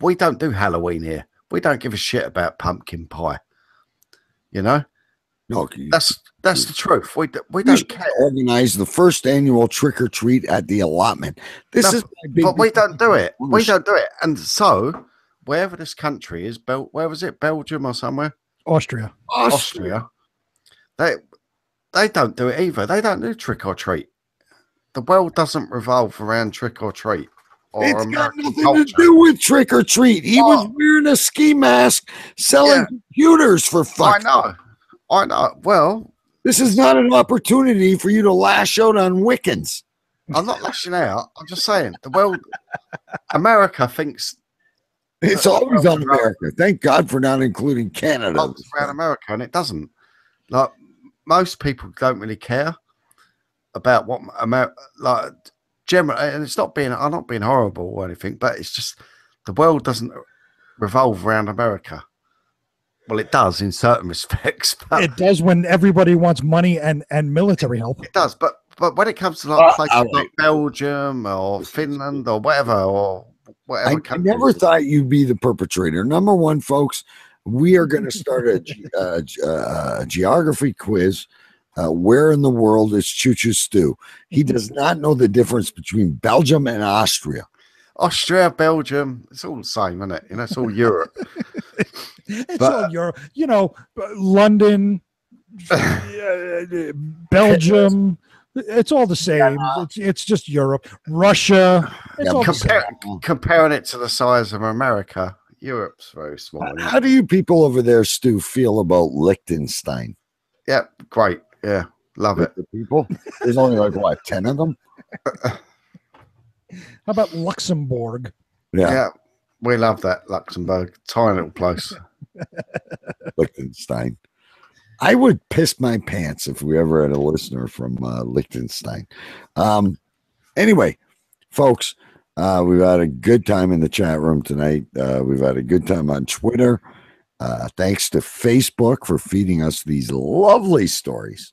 we don't do Halloween here. We don't give a shit about pumpkin pie. No, that's the truth. We don't care. Organize the first annual trick or treat at the allotment. But we don't do it. We don't do it. And so, wherever this country is, where was it? Belgium or somewhere? Austria. They don't do it either. They don't do trick or treat. The world doesn't revolve around trick or treat. It's got nothing to do with trick or treat. He was wearing a ski mask, selling computers for fuck's sake. I know. Well, this is not an opportunity for you to lash out on Wiccans. I'm not lashing out. I'm just saying the world, America thinks it's always on America. Thank God for not including Canada. It's around America, and it doesn't. Like most people don't really care about what America like. Generally, and it's not being. I'm not being horrible or anything, but it's just the world doesn't revolve around America. Well, it does in certain respects. But It does when everybody wants money and military help. it does, but when it comes to like places like Belgium or Finland or whatever I never thought you'd be the perpetrator. Number one, folks, we are going to start a geography quiz. Where in the world is Choo Choo Stew? He does not know the difference between Belgium and Austria. Austria, Belgium, it's all the same, isn't it? You know, it's all Europe. It's all Europe. You know, London, Belgium. It's all the same. It's just Europe, Russia. It's all the same. Comparing it to the size of America, Europe's very small. How do you people over there, Stu, feel about Liechtenstein? Yeah, great. Yeah, love it. The people? There's only like, what, 10 of them? How about Luxembourg? Yeah. We love that, Luxembourg. Tiny little place. Liechtenstein. I would piss my pants if we ever had a listener from Liechtenstein. Anyway, folks, we've had a good time in the chat room tonight. We've had a good time on Twitter. Thanks to Facebook for feeding us these lovely stories.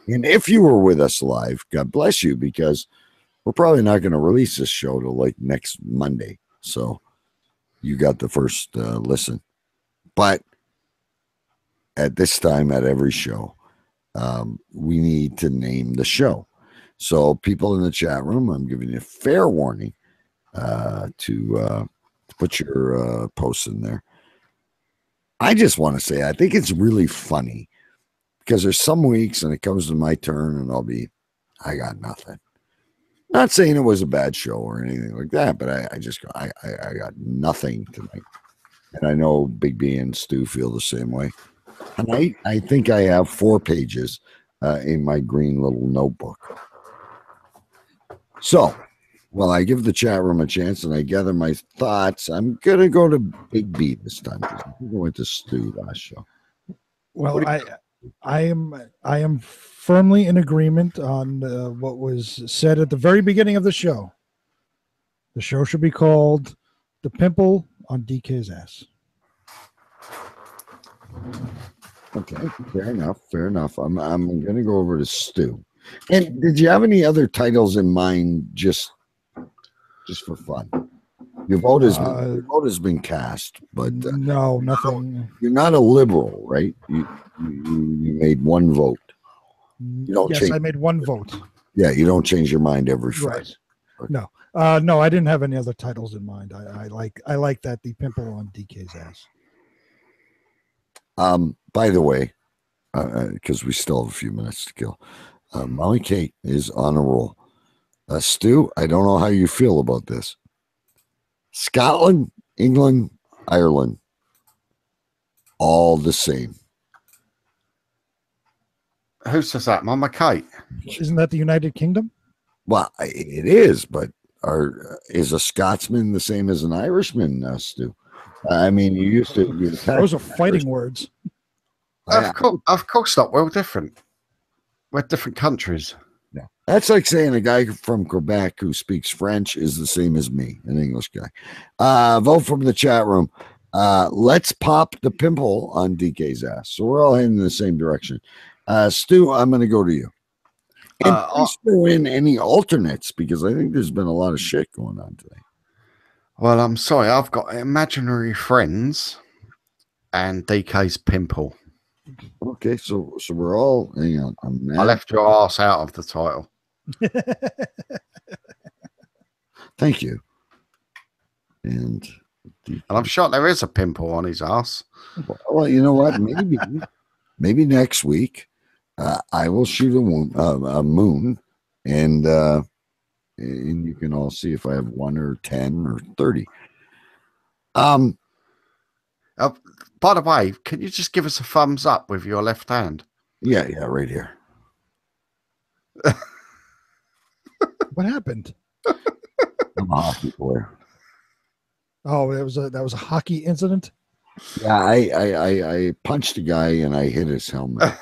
And if you were with us live, God bless you, because we're probably not going to release this show till like next Monday. So you got the first listen. But at this time, at every show, we need to name the show. So people in the chat room, I'm giving you a fair warning to put your posts in there. I just want to say, I think it's really funny because there's some weeks and it comes to my turn and I got nothing. Not saying it was a bad show or anything like that, but I got nothing tonight. And I know Big B and Stu feel the same way. And I think I have 4 pages in my green little notebook. So, well, I give the chat room a chance and I gather my thoughts. I'm going to go to Big B this time because I think I went to Stu last show. Well, I am firmly in agreement on what was said at the very beginning of the show. The show should be called The Pimple on DK's Ass. Okay, fair enough. I'm going to go over to Stu. And did you have any other titles in mind just for fun? Your vote has been cast, but no, nothing. You're not a liberal, right? You made one vote. You don't yes, I made one vote. Yeah, you don't change your mind every Friday. Right. No, no, I didn't have any other titles in mind. I like that, The Pimple on DK's Ass. By the way, because we still have a few minutes to kill, Molly Kate is on a roll. Stu, I don't know how you feel about this. Scotland, England, Ireland, all the same. Who says that? Mama Kate. Isn't that the United Kingdom? Well, it is, but is a Scotsman the same as an Irishman, Stu? I mean, you used to. Those are fighting words. Of course not. We're different. We're different countries. Yeah. That's like saying a guy from Quebec who speaks French is the same as me, an English guy. Vote from the chat room. Let's pop the pimple on DK's ass. So we're all heading in the same direction. Stu, I'm going to go to you. And please throw in any alternates because I think there's been a lot of shit going on today. Well, I'm sorry. I've got imaginary friends and DK's pimple. Okay, so we're all. Hang on, I left your ass out of the title. Thank you. And I'm sure there is a pimple on his ass. Well, you know what? Maybe next week I will shoot a moon, and you can all see if I have 1 or 10 or 30. By the way, can you just give us a thumbs up with your left hand? Yeah, right here. What happened? I'm a hockey player. Oh, that was a hockey incident. Yeah, I punched a guy and I hit his helmet.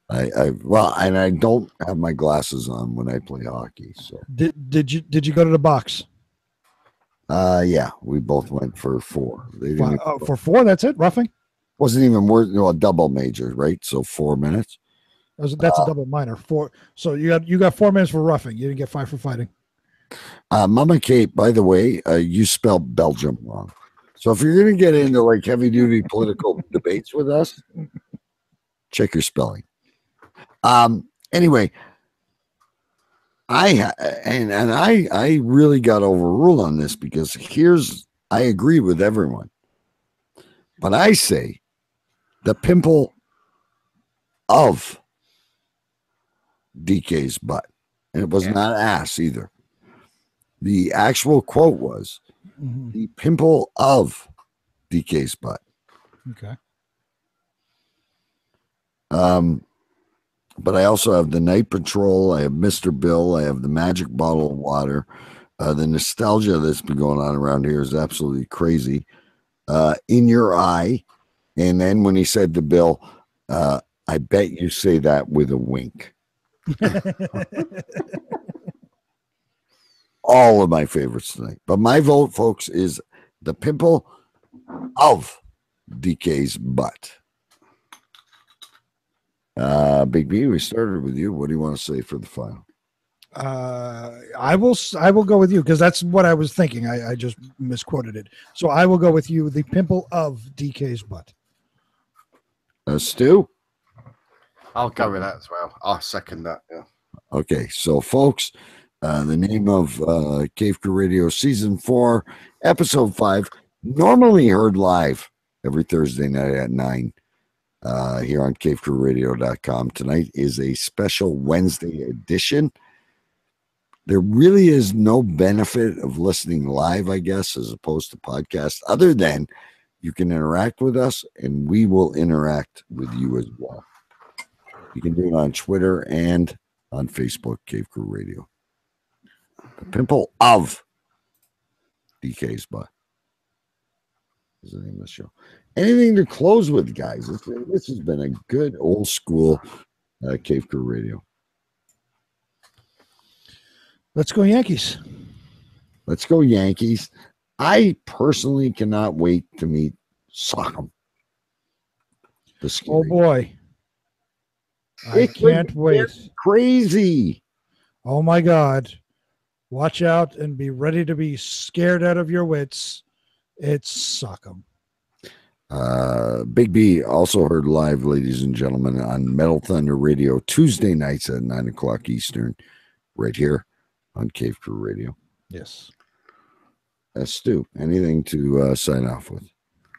And I don't have my glasses on when I play hockey. So did you go to the box? Yeah, we both went for 4. They didn't for 4, that's it. Roughing wasn't even worth a double major, right? So 4 minutes. That's a double minor. 4. So you got 4 minutes for roughing. You didn't get 5 for fighting. Mama Kate, by the way, you spelled Belgium wrong. So if you're gonna get into like heavy duty political debates with us, check your spelling. Anyway, I really got overruled on this because I agree with everyone, but I say the pimple of DK's butt, and it was not ass either. The actual quote was the pimple of DK's butt. Okay. But I also have the Night Patrol. I have Mr. Bill. I have the Magic Bottle of Water. The nostalgia that's been going on around here is absolutely crazy. In Your Eye. And then when he said to Bill, I bet you say that with a wink. All of my favorites tonight. But my vote, folks, is the pimple of DK's butt. Big B, we started with you. What do you want to say for the final? I will go with you because that's what I was thinking. I just misquoted it. So I will go with you. The pimple of DK's butt. Stu? I'll go with that as well. I'll second that. Yeah. Okay, so folks, the name of Cave Crew Radio Season 4, Episode 5, normally heard live every Thursday night at 9 here on cavecrewradio.com. Tonight is a special Wednesday edition. There really is no benefit of listening live, I guess, as opposed to podcast, other than you can interact with us and we will interact with you as well. You can do it on Twitter and on Facebook, Cave Crew Radio. The pimple of DK's butt is the name of the show. Anything to close with, guys? This has been a good old school Cave Crew Radio. Let's go Yankees. Let's go Yankees. I personally cannot wait to meet Sock'em. Oh boy. I can't wait. Crazy. Oh my God. Watch out and be ready to be scared out of your wits. It's Sock'em. Big B also heard live, ladies and gentlemen, on Metal Thunder Radio Tuesday nights at 9 o'clock Eastern, right here on Cave Crew Radio. Yes. Stu, anything to sign off with?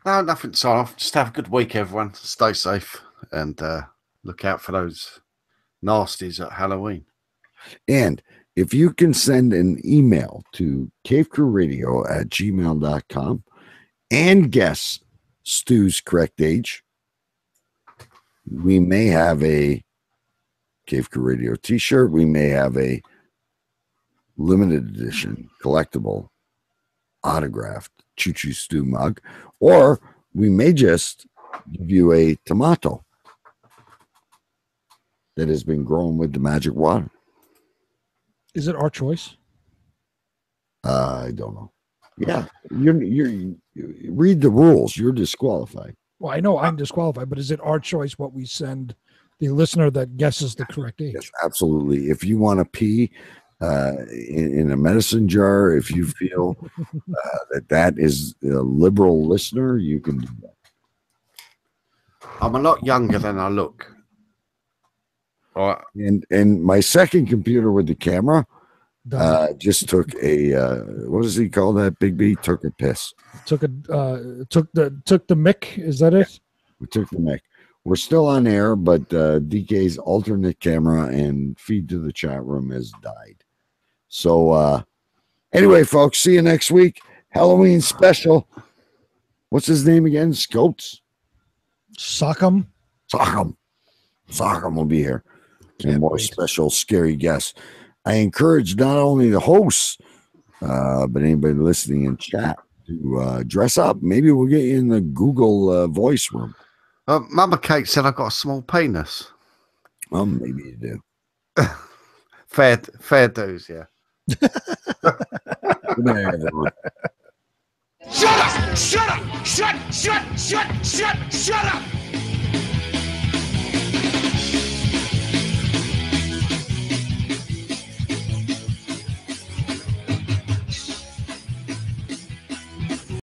No, nothing to sign off. Just have a good week, everyone. Stay safe and look out for those nasties at Halloween. And if you can send an email to cavecrewradio@gmail.com and guess Stu's correct age, we may have a Cave Crew Radio t-shirt. We may have a limited edition collectible autographed Choo Choo Stew mug, or we may just give you a tomato that has been grown with the magic water. Is it our choice? I don't know. Yeah, you read the rules. You're disqualified. Well, I know I'm disqualified, but is it our choice what we send the listener that guesses the correct age? Yes, absolutely. If you want to pee in a medicine jar, if you feel that is a liberal listener, you can do that. I'm a lot younger than I look. All right. And my second computer with the camera just took a what does he call that? Big B took a piss. Took the mic. Is that it? We took the mic. We're still on air, but DK's alternate camera and feed to the chat room has died. So anyway, folks, see you next week. Halloween special. What's his name again? Scotes? Sock'em. Sock'em will be here. And more special scary guests. I encourage not only the hosts, but anybody listening in chat to dress up. Maybe we'll get you in the Google voice room. Mama Kate said I've got a small penis. Well, maybe you do. Fair dues, yeah. Good night, everyone. Shut up! Shut up! Shut up! Shut up!